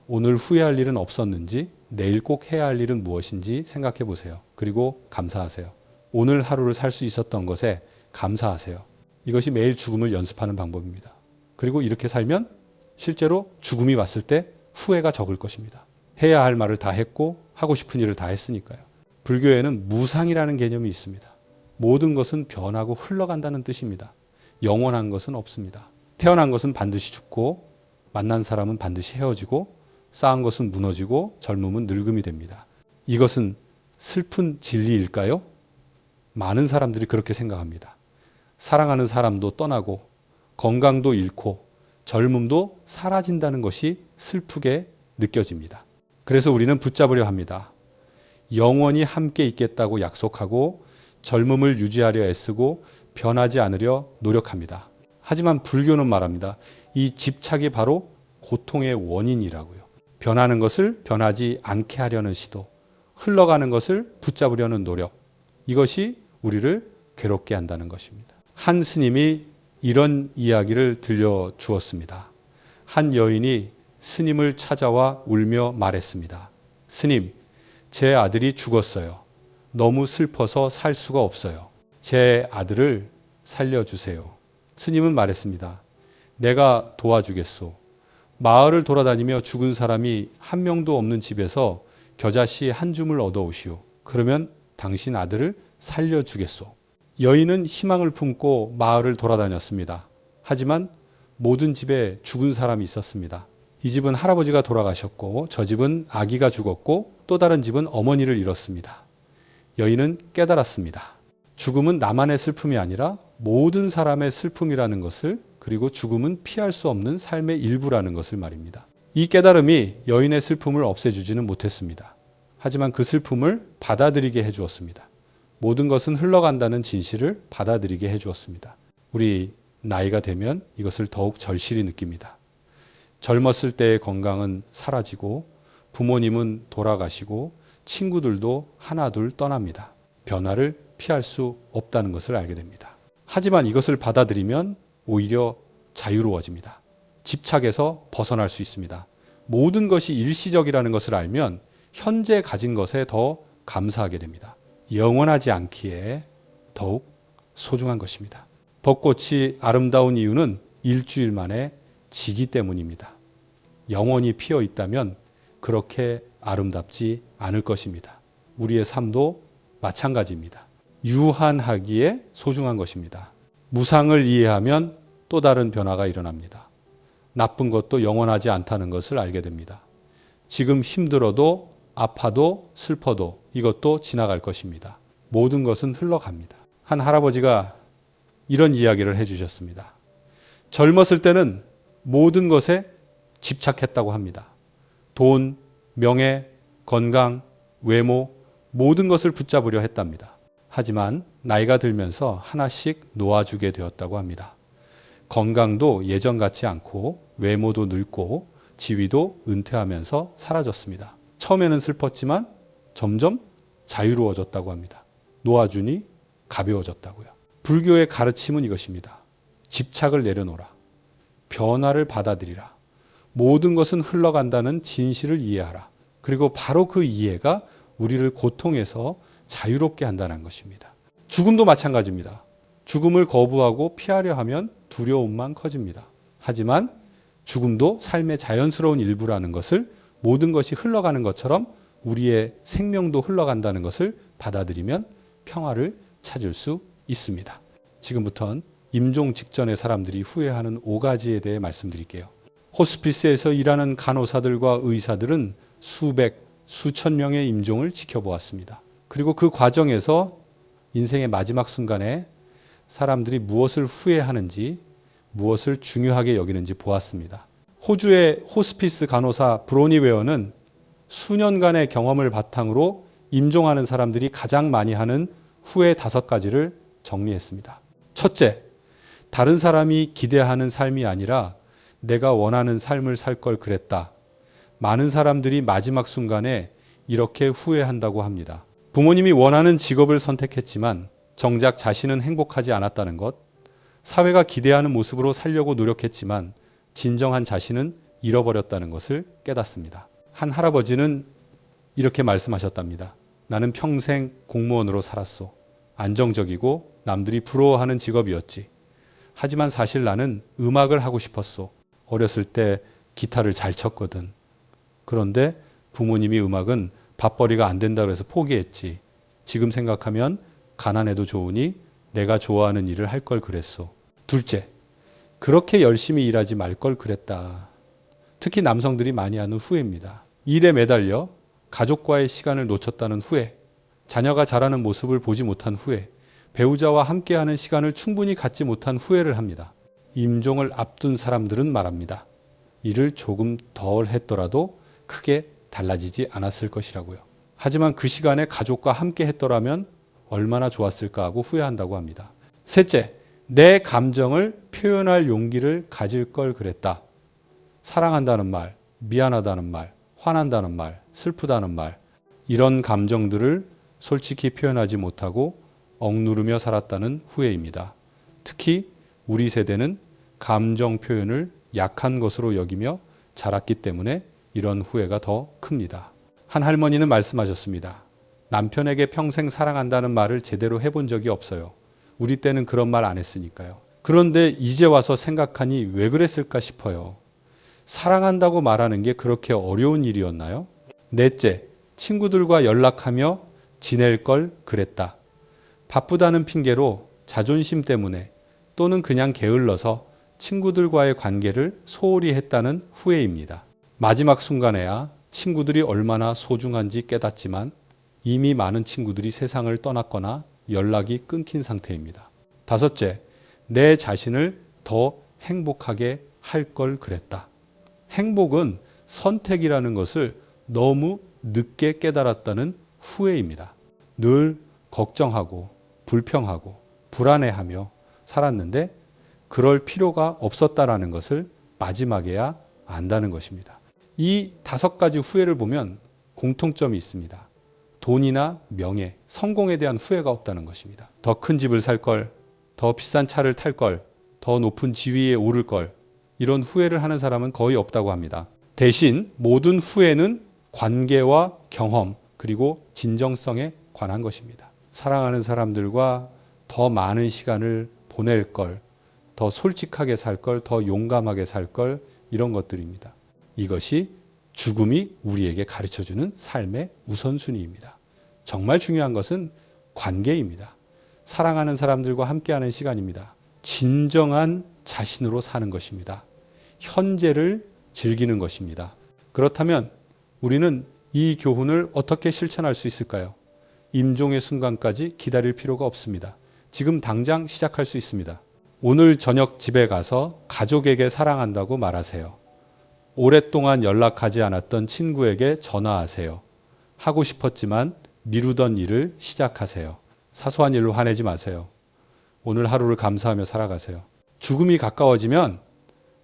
오늘 후회할 일은 없었는지, 내일 꼭 해야 할 일은 무엇인지 생각해 보세요. 그리고 감사하세요. 오늘 하루를 살 수 있었던 것에 감사하세요. 이것이 매일 죽음을 연습하는 방법입니다. 그리고 이렇게 살면 실제로 죽음이 왔을 때 후회가 적을 것입니다. 해야 할 말을 다 했고 하고 싶은 일을 다 했으니까요. 불교에는 무상이라는 개념이 있습니다. 모든 것은 변하고 흘러간다는 뜻입니다. 영원한 것은 없습니다. 태어난 것은 반드시 죽고 만난 사람은 반드시 헤어지고 쌓은 것은 무너지고 젊음은 늙음이 됩니다. 이것은 슬픈 진리일까요? 많은 사람들이 그렇게 생각합니다. 사랑하는 사람도 떠나고 건강도 잃고 젊음도 사라진다는 것이 슬프게 느껴집니다. 그래서 우리는 붙잡으려 합니다. 영원히 함께 있겠다고 약속하고 젊음을 유지하려 애쓰고 변하지 않으려 노력합니다. 하지만 불교는 말합니다. 이 집착이 바로 고통의 원인이라고요. 변하는 것을 변하지 않게 하려는 시도, 흘러가는 것을 붙잡으려는 노력, 이것이 우리를 괴롭게 한다는 것입니다. 한 스님이 이런 이야기를 들려주었습니다. 한 여인이 스님을 찾아와 울며 말했습니다. 스님, 제 아들이 죽었어요. 너무 슬퍼서 살 수가 없어요. 제 아들을 살려주세요. 스님은 말했습니다. 내가 도와주겠소. 마을을 돌아다니며 죽은 사람이 한 명도 없는 집에서 겨자씨 한 줌을 얻어오시오. 그러면 당신 아들을 살려주겠소. 여인은 희망을 품고 마을을 돌아다녔습니다. 하지만 모든 집에 죽은 사람이 있었습니다. 이 집은 할아버지가 돌아가셨고 저 집은 아기가 죽었고 또 다른 집은 어머니를 잃었습니다. 여인은 깨달았습니다. 죽음은 나만의 슬픔이 아니라 모든 사람의 슬픔이라는 것을, 그리고 죽음은 피할 수 없는 삶의 일부라는 것을 말입니다. 이 깨달음이 여인의 슬픔을 없애주지는 못했습니다. 하지만 그 슬픔을 받아들이게 해주었습니다. 모든 것은 흘러간다는 진실을 받아들이게 해주었습니다. 우리 나이가 되면 이것을 더욱 절실히 느낍니다. 젊었을 때의 건강은 사라지고 부모님은 돌아가시고 친구들도 하나둘 떠납니다. 변화를 피할 수 없다는 것을 알게 됩니다. 하지만 이것을 받아들이면 오히려 자유로워집니다. 집착에서 벗어날 수 있습니다. 모든 것이 일시적이라는 것을 알면 현재 가진 것에 더 감사하게 됩니다. 영원하지 않기에 더욱 소중한 것입니다. 벚꽃이 아름다운 이유는 일주일 만에 지기 때문입니다. 영원히 피어 있다면 그렇게 아름답지 않을 것입니다. 우리의 삶도 마찬가지입니다. 유한하기에 소중한 것입니다. 무상을 이해하면 또 다른 변화가 일어납니다. 나쁜 것도 영원하지 않다는 것을 알게 됩니다. 지금 힘들어도 아파도 슬퍼도 이것도 지나갈 것입니다. 모든 것은 흘러갑니다. 한 할아버지가 이런 이야기를 해주셨습니다. 젊었을 때는 모든 것에 집착했다고 합니다. 돈, 명예, 건강, 외모, 모든 것을 붙잡으려 했답니다. 하지만 나이가 들면서 하나씩 놓아주게 되었다고 합니다. 건강도 예전 같지 않고 외모도 늙고 지위도 은퇴하면서 사라졌습니다. 처음에는 슬펐지만 점점 자유로워졌다고 합니다. 놓아주니 가벼워졌다고요. 불교의 가르침은 이것입니다. 집착을 내려놓으라. 변화를 받아들이라. 모든 것은 흘러간다는 진실을 이해하라. 그리고 바로 그 이해가 우리를 고통에서 자유롭게 한다는 것입니다. 죽음도 마찬가지입니다. 죽음을 거부하고 피하려 하면 두려움만 커집니다. 하지만 죽음도 삶의 자연스러운 일부라는 것을, 모든 것이 흘러가는 것처럼 우리의 생명도 흘러간다는 것을 받아들이면 평화를 찾을 수 있습니다. 지금부터는 임종 직전의 사람들이 후회하는 5가지에 대해 말씀드릴게요. 호스피스에서 일하는 간호사들과 의사들은 수백, 수천 명의 임종을 지켜보았습니다. 그리고 그 과정에서 인생의 마지막 순간에 사람들이 무엇을 후회하는지, 무엇을 중요하게 여기는지 보았습니다. 호주의 호스피스 간호사 브로니 웨어는 수년간의 경험을 바탕으로 임종하는 사람들이 가장 많이 하는 후회 5가지를 정리했습니다. 첫째, 다른 사람이 기대하는 삶이 아니라 내가 원하는 삶을 살 걸 그랬다. 많은 사람들이 마지막 순간에 이렇게 후회한다고 합니다. 부모님이 원하는 직업을 선택했지만 정작 자신은 행복하지 않았다는 것, 사회가 기대하는 모습으로 살려고 노력했지만 진정한 자신은 잃어버렸다는 것을 깨닫습니다. 한 할아버지는 이렇게 말씀하셨답니다. 나는 평생 공무원으로 살았소. 안정적이고 남들이 부러워하는 직업이었지. 하지만 사실 나는 음악을 하고 싶었소. 어렸을 때 기타를 잘 쳤거든. 그런데 부모님이 음악은 밥벌이가 안 된다고 해서 포기했지. 지금 생각하면 가난해도 좋으니 내가 좋아하는 일을 할 걸 그랬소. 둘째, 그렇게 열심히 일하지 말 걸 그랬다. 특히 남성들이 많이 하는 후회입니다. 일에 매달려 가족과의 시간을 놓쳤다는 후회, 자녀가 자라는 모습을 보지 못한 후회, 배우자와 함께하는 시간을 충분히 갖지 못한 후회를 합니다. 임종을 앞둔 사람들은 말합니다. 일을 조금 덜 했더라도 크게 달라지지 않았을 것이라고요. 하지만 그 시간에 가족과 함께 했더라면 얼마나 좋았을까 하고 후회한다고 합니다. 셋째, 내 감정을 표현할 용기를 가질 걸 그랬다. 사랑한다는 말, 미안하다는 말, 화난다는 말, 슬프다는 말, 이런 감정들을 솔직히 표현하지 못하고 억누르며 살았다는 후회입니다. 특히 우리 세대는 감정 표현을 약한 것으로 여기며 자랐기 때문에 이런 후회가 더 큽니다. 한 할머니는 말씀하셨습니다. 남편에게 평생 사랑한다는 말을 제대로 해본 적이 없어요. 우리 때는 그런 말 안 했으니까요. 그런데 이제 와서 생각하니 왜 그랬을까 싶어요. 사랑한다고 말하는 게 그렇게 어려운 일이었나요? 넷째, 친구들과 연락하며 지낼 걸 그랬다. 바쁘다는 핑계로 자존심 때문에 또는 그냥 게을러서 친구들과의 관계를 소홀히 했다는 후회입니다. 마지막 순간에야 친구들이 얼마나 소중한지 깨닫지만 이미 많은 친구들이 세상을 떠났거나 연락이 끊긴 상태입니다. 다섯째, 내 자신을 더 행복하게 할 걸 그랬다. 행복은 선택이라는 것을 너무 늦게 깨달았다는 후회입니다. 늘 걱정하고 불평하고 불안해하며 살았는데 그럴 필요가 없었다라는 것을 마지막에야 안다는 것입니다. 이 5가지 후회를 보면 공통점이 있습니다. 돈이나 명예, 성공에 대한 후회가 없다는 것입니다. 더 큰 집을 살 걸, 더 비싼 차를 탈 걸, 더 높은 지위에 오를 걸, 이런 후회를 하는 사람은 거의 없다고 합니다. 대신 모든 후회는 관계와 경험 그리고 진정성에 관한 것입니다. 사랑하는 사람들과 더 많은 시간을 보낼 걸, 더 솔직하게 살 걸, 더 용감하게 살 걸, 이런 것들입니다. 이것이 죽음이 우리에게 가르쳐주는 삶의 우선순위입니다. 정말 중요한 것은 관계입니다. 사랑하는 사람들과 함께하는 시간입니다. 진정한 자신으로 사는 것입니다. 현재를 즐기는 것입니다. 그렇다면 우리는 이 교훈을 어떻게 실천할 수 있을까요? 임종의 순간까지 기다릴 필요가 없습니다. 지금 당장 시작할 수 있습니다. 오늘 저녁 집에 가서 가족에게 사랑한다고 말하세요. 오랫동안 연락하지 않았던 친구에게 전화하세요. 하고 싶었지만 미루던 일을 시작하세요. 사소한 일로 화내지 마세요. 오늘 하루를 감사하며 살아가세요. 죽음이 가까워지면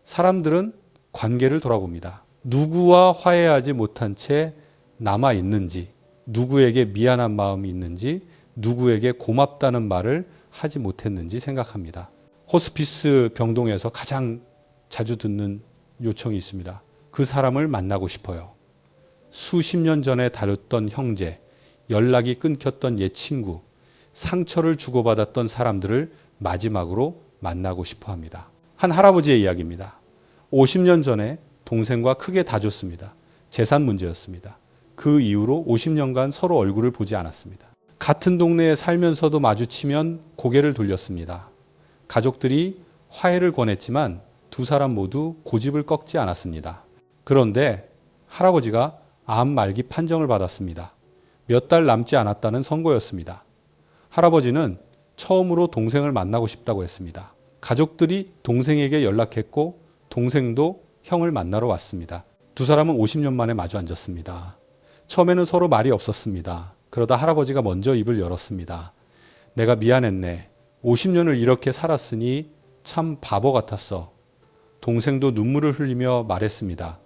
사람들은 관계를 돌아봅니다. 누구와 화해하지 못한 채 남아 있는지, 누구에게 미안한 마음이 있는지, 누구에게 고맙다는 말을 하지 못했는지 생각합니다. 호스피스 병동에서 가장 자주 듣는 요청이 있습니다. 그 사람을 만나고 싶어요. 수십 년 전에 다뤘던 형제, 연락이 끊겼던 옛 친구, 상처를 주고받았던 사람들을 마지막으로 만나고 싶어 합니다. 한 할아버지의 이야기입니다. 50년 전에 동생과 크게 다퉜습니다. 재산 문제였습니다. 그 이후로 50년간 서로 얼굴을 보지 않았습니다. 같은 동네에 살면서도 마주치면 고개를 돌렸습니다. 가족들이 화해를 권했지만 두 사람 모두 고집을 꺾지 않았습니다. 그런데 할아버지가 암 말기 판정을 받았습니다. 몇 달 남지 않았다는 선고였습니다. 할아버지는 처음으로 동생을 만나고 싶다고 했습니다. 가족들이 동생에게 연락했고 동생도 형을 만나러 왔습니다. 두 사람은 50년 만에 마주 앉았습니다. 처음에는 서로 말이 없었습니다. 그러다 할아버지가 먼저 입을 열었습니다. 내가 미안했네. 50년을 이렇게 살았으니 참 바보 같았어. 동생도 눈물을 흘리며 말했습니다.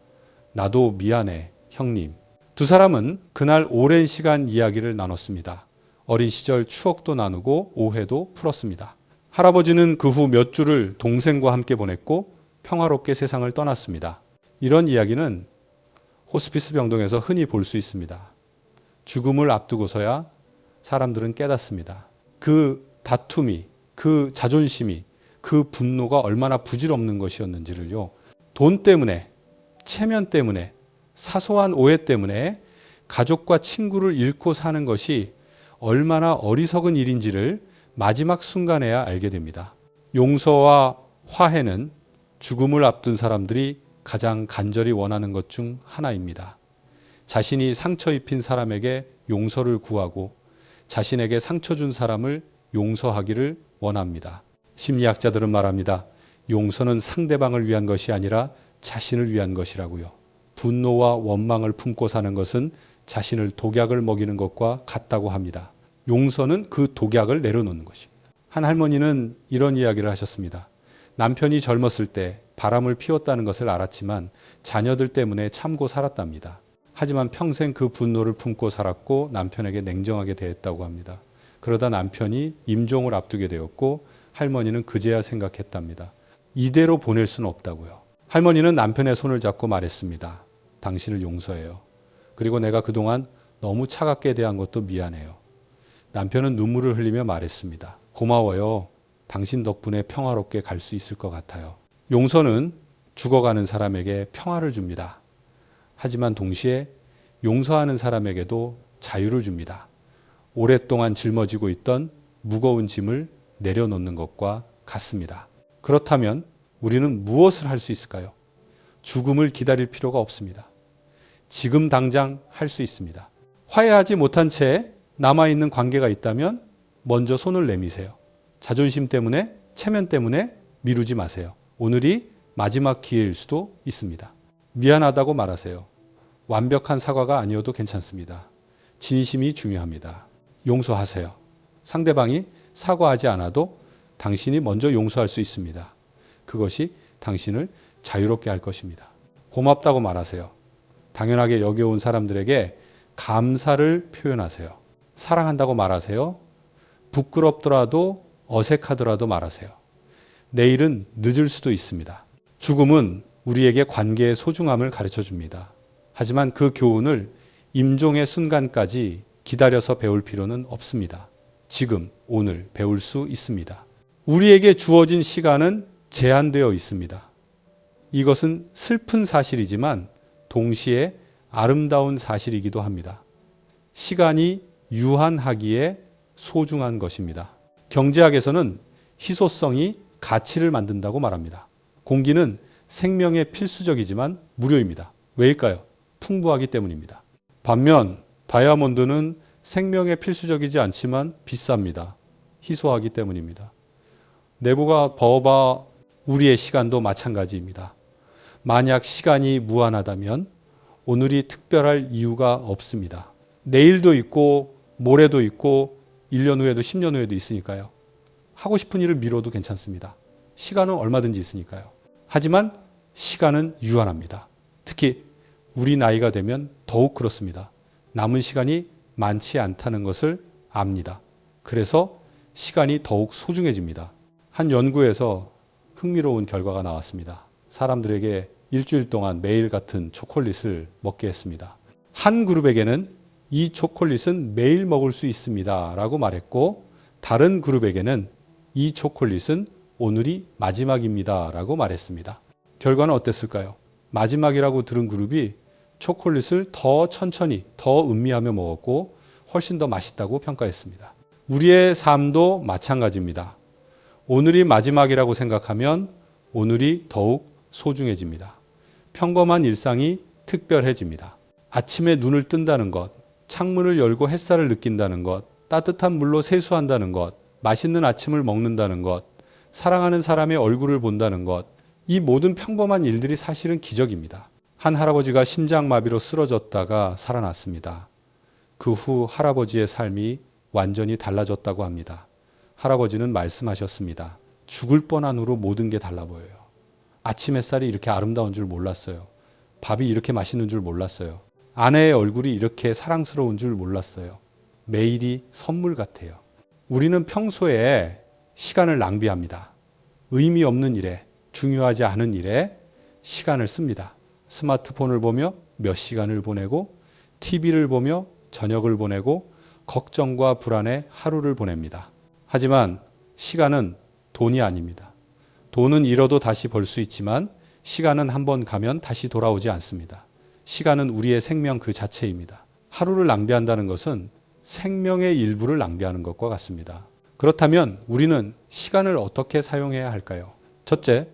나도 미안해, 형님. 두 사람은 그날 오랜 시간 이야기를 나눴습니다. 어린 시절 추억도 나누고 오해도 풀었습니다. 할아버지는 그 후 몇 주를 동생과 함께 보냈고 평화롭게 세상을 떠났습니다. 이런 이야기는 호스피스 병동에서 흔히 볼 수 있습니다. 죽음을 앞두고서야 사람들은 깨닫습니다. 그 다툼이, 그 자존심이, 그 분노가 얼마나 부질없는 것이었는지를요. 돈 때문에, 체면 때문에, 사소한 오해 때문에 가족과 친구를 잃고 사는 것이 얼마나 어리석은 일인지를 마지막 순간에야 알게 됩니다. 용서와 화해는 죽음을 앞둔 사람들이 가장 간절히 원하는 것 중 하나입니다. 자신이 상처 입힌 사람에게 용서를 구하고 자신에게 상처 준 사람을 용서하기를 원합니다. 심리학자들은 말합니다. 용서는 상대방을 위한 것이 아니라 자신을 위한 것이라고요. 분노와 원망을 품고 사는 것은 자신을 독약을 먹이는 것과 같다고 합니다. 용서는 그 독약을 내려놓는 것입니다. 한 할머니는 이런 이야기를 하셨습니다. 남편이 젊었을 때 바람을 피웠다는 것을 알았지만 자녀들 때문에 참고 살았답니다. 하지만 평생 그 분노를 품고 살았고 남편에게 냉정하게 대했다고 합니다. 그러다 남편이 임종을 앞두게 되었고 할머니는 그제야 생각했답니다. 이대로 보낼 수는 없다고요. 할머니는 남편의 손을 잡고 말했습니다. 당신을 용서해요. 그리고 내가 그동안 너무 차갑게 대한 것도 미안해요. 남편은 눈물을 흘리며 말했습니다. 고마워요. 당신 덕분에 평화롭게 갈 수 있을 것 같아요. 용서는 죽어가는 사람에게 평화를 줍니다. 하지만 동시에 용서하는 사람에게도 자유를 줍니다. 오랫동안 짊어지고 있던 무거운 짐을 내려놓는 것과 같습니다. 그렇다면 우리는 무엇을 할 수 있을까요? 죽음을 기다릴 필요가 없습니다. 지금 당장 할 수 있습니다. 화해하지 못한 채 남아있는 관계가 있다면 먼저 손을 내미세요. 자존심 때문에, 체면 때문에 미루지 마세요. 오늘이 마지막 기회일 수도 있습니다. 미안하다고 말하세요. 완벽한 사과가 아니어도 괜찮습니다. 진심이 중요합니다. 용서하세요. 상대방이 사과하지 않아도 당신이 먼저 용서할 수 있습니다. 그것이 당신을 자유롭게 할 것입니다. 고맙다고 말하세요. 당연하게 여겨온 사람들에게 감사를 표현하세요. 사랑한다고 말하세요. 부끄럽더라도 어색하더라도 말하세요. 내일은 늦을 수도 있습니다. 죽음은 우리에게 관계의 소중함을 가르쳐 줍니다. 하지만 그 교훈을 임종의 순간까지 기다려서 배울 필요는 없습니다. 지금, 오늘 배울 수 있습니다. 우리에게 주어진 시간은 제한되어 있습니다. 이것은 슬픈 사실이지만 동시에 아름다운 사실이기도 합니다. 시간이 유한하기에 소중한 것입니다. 경제학에서는 희소성이 가치를 만든다고 말합니다. 공기는 생명에 필수적이지만 무료입니다. 왜일까요? 풍부하기 때문입니다. 반면 다이아몬드는 생명에 필수적이지 않지만 비쌉니다. 희소하기 때문입니다. 내부가 버바 우리의 시간도 마찬가지입니다. 만약 시간이 무한하다면 오늘이 특별할 이유가 없습니다. 내일도 있고 모레도 있고 1년 후에도 10년 후에도 있으니까요. 하고 싶은 일을 미뤄도 괜찮습니다. 시간은 얼마든지 있으니까요. 하지만 시간은 유한합니다. 특히 우리 나이가 되면 더욱 그렇습니다. 남은 시간이 많지 않다는 것을 압니다. 그래서 시간이 더욱 소중해집니다. 한 연구에서 흥미로운 결과가 나왔습니다. 사람들에게 일주일 동안 매일 같은 초콜릿을 먹게 했습니다. 한 그룹에게는 이 초콜릿은 매일 먹을 수 있습니다 라고 말했고, 다른 그룹에게는 이 초콜릿은 오늘이 마지막입니다 라고 말했습니다. 결과는 어땠을까요? 마지막이라고 들은 그룹이 초콜릿을 더 천천히, 더 음미하며 먹었고 훨씬 더 맛있다고 평가했습니다. 우리의 삶도 마찬가지입니다. 오늘이 마지막이라고 생각하면 오늘이 더욱 소중해집니다. 평범한 일상이 특별해집니다. 아침에 눈을 뜬다는 것, 창문을 열고 햇살을 느낀다는 것, 따뜻한 물로 세수한다는 것, 맛있는 아침을 먹는다는 것, 사랑하는 사람의 얼굴을 본다는 것, 이 모든 평범한 일들이 사실은 기적입니다. 한 할아버지가 심장마비로 쓰러졌다가 살아났습니다. 그 후 할아버지의 삶이 완전히 달라졌다고 합니다. 할아버지는 말씀하셨습니다. 죽을 뻔한 후로 모든 게 달라 보여요. 아침 햇살이 이렇게 아름다운 줄 몰랐어요. 밥이 이렇게 맛있는 줄 몰랐어요. 아내의 얼굴이 이렇게 사랑스러운 줄 몰랐어요. 매일이 선물 같아요. 우리는 평소에 시간을 낭비합니다. 의미 없는 일에, 중요하지 않은 일에 시간을 씁니다. 스마트폰을 보며 몇 시간을 보내고, TV를 보며 저녁을 보내고, 걱정과 불안에 하루를 보냅니다. 하지만 시간은 돈이 아닙니다. 돈은 잃어도 다시 벌 수 있지만 시간은 한번 가면 다시 돌아오지 않습니다. 시간은 우리의 생명 그 자체입니다. 하루를 낭비한다는 것은 생명의 일부를 낭비하는 것과 같습니다. 그렇다면 우리는 시간을 어떻게 사용해야 할까요? 첫째,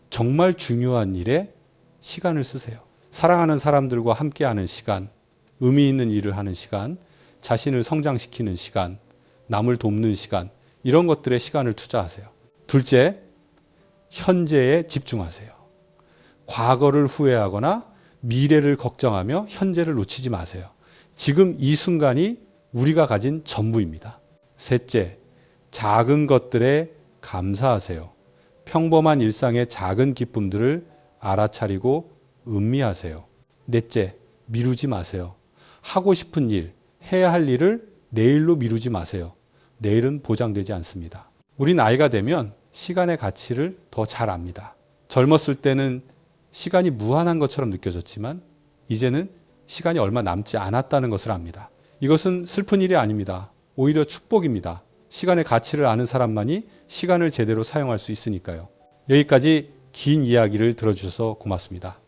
정말 중요한 일에 시간을 쓰세요. 사랑하는 사람들과 함께하는 시간, 의미 있는 일을 하는 시간, 자신을 성장시키는 시간, 남을 돕는 시간, 이런 것들에 시간을 투자하세요. 둘째, 현재에 집중하세요. 과거를 후회하거나 미래를 걱정하며 현재를 놓치지 마세요. 지금 이 순간이 우리가 가진 전부입니다. 셋째, 작은 것들에 감사하세요. 평범한 일상의 작은 기쁨들을 알아차리고 음미하세요. 넷째, 미루지 마세요. 하고 싶은 일, 해야 할 일을 내일로 미루지 마세요. 내일은 보장되지 않습니다. 우리 나이가 되면 시간의 가치를 더 잘 압니다. 젊었을 때는 시간이 무한한 것처럼 느껴졌지만 이제는 시간이 얼마 남지 않았다는 것을 압니다. 이것은 슬픈 일이 아닙니다. 오히려 축복입니다. 시간의 가치를 아는 사람만이 시간을 제대로 사용할 수 있으니까요. 여기까지 긴 이야기를 들어주셔서 고맙습니다.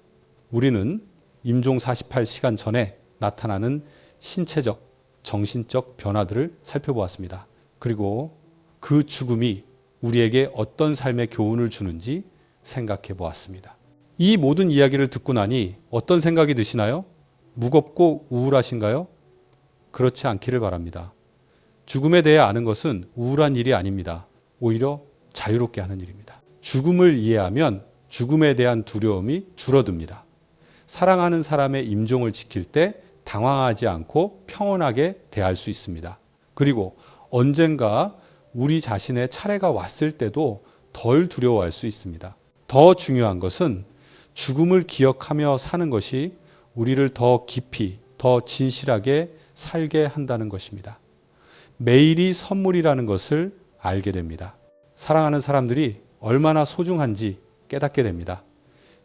우리는 임종 48시간 전에 나타나는 신체적, 정신적 변화들을 살펴보았습니다. 그리고 그 죽음이 우리에게 어떤 삶의 교훈을 주는지 생각해 보았습니다. 이 모든 이야기를 듣고 나니 어떤 생각이 드시나요? 무겁고 우울하신가요? 그렇지 않기를 바랍니다. 죽음에 대해 아는 것은 우울한 일이 아닙니다. 오히려 자유롭게 하는 일입니다. 죽음을 이해하면 죽음에 대한 두려움이 줄어듭니다. 사랑하는 사람의 임종을 지킬 때 당황하지 않고 평온하게 대할 수 있습니다. 그리고 언젠가 우리 자신의 차례가 왔을 때도 덜 두려워할 수 있습니다. 더 중요한 것은 죽음을 기억하며 사는 것이 우리를 더 깊이, 더 진실하게 살게 한다는 것입니다. 매일이 선물이라는 것을 알게 됩니다. 사랑하는 사람들이 얼마나 소중한지 깨닫게 됩니다.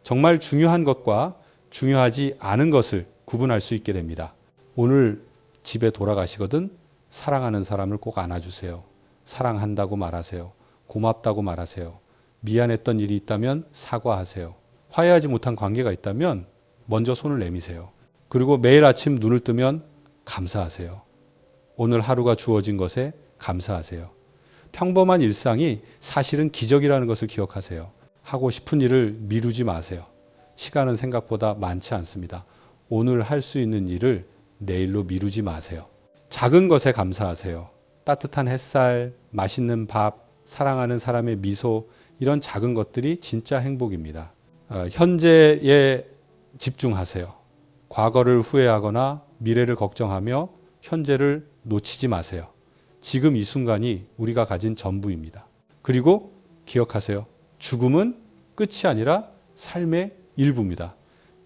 정말 중요한 것과 중요하지 않은 것을 구분할 수 있게 됩니다. 오늘 집에 돌아가시거든 사랑하는 사람을 꼭 안아주세요. 사랑한다고 말하세요. 고맙다고 말하세요. 미안했던 일이 있다면 사과하세요. 화해하지 못한 관계가 있다면 먼저 손을 내미세요. 그리고 매일 아침 눈을 뜨면 감사하세요. 오늘 하루가 주어진 것에 감사하세요. 평범한 일상이 사실은 기적이라는 것을 기억하세요. 하고 싶은 일을 미루지 마세요. 시간은 생각보다 많지 않습니다. 오늘 할 수 있는 일을 내일로 미루지 마세요. 작은 것에 감사하세요. 따뜻한 햇살, 맛있는 밥, 사랑하는 사람의 미소, 이런 작은 것들이 진짜 행복입니다. 현재에 집중하세요. 과거를 후회하거나 미래를 걱정하며 현재를 놓치지 마세요. 지금 이 순간이 우리가 가진 전부입니다. 그리고 기억하세요. 죽음은 끝이 아니라 삶의 일부입니다.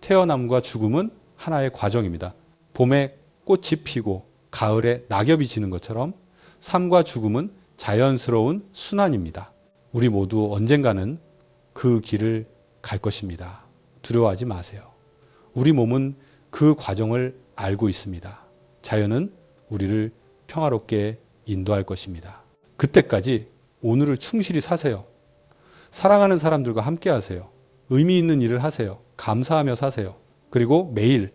태어남과 죽음은 하나의 과정입니다. 봄에 꽃이 피고 가을에 낙엽이 지는 것처럼 삶과 죽음은 자연스러운 순환입니다. 우리 모두 언젠가는 그 길을 갈 것입니다. 두려워하지 마세요. 우리 몸은 그 과정을 알고 있습니다. 자연은 우리를 평화롭게 인도할 것입니다. 그때까지 오늘을 충실히 사세요. 사랑하는 사람들과 함께 하세요. 의미 있는 일을 하세요. 감사하며 사세요. 그리고 매일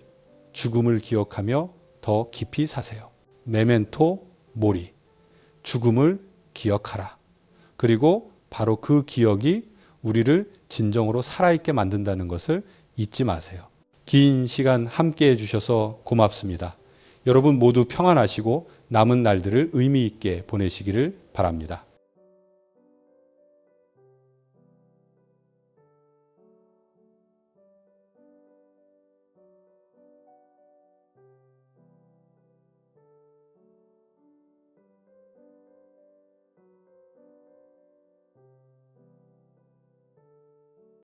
죽음을 기억하며 더 깊이 사세요. 메멘토 모리. 죽음을 기억하라. 그리고 바로 그 기억이 우리를 진정으로 살아있게 만든다는 것을 잊지 마세요. 긴 시간 함께 해주셔서 고맙습니다. 여러분 모두 평안하시고 남은 날들을 의미 있게 보내시기를 바랍니다.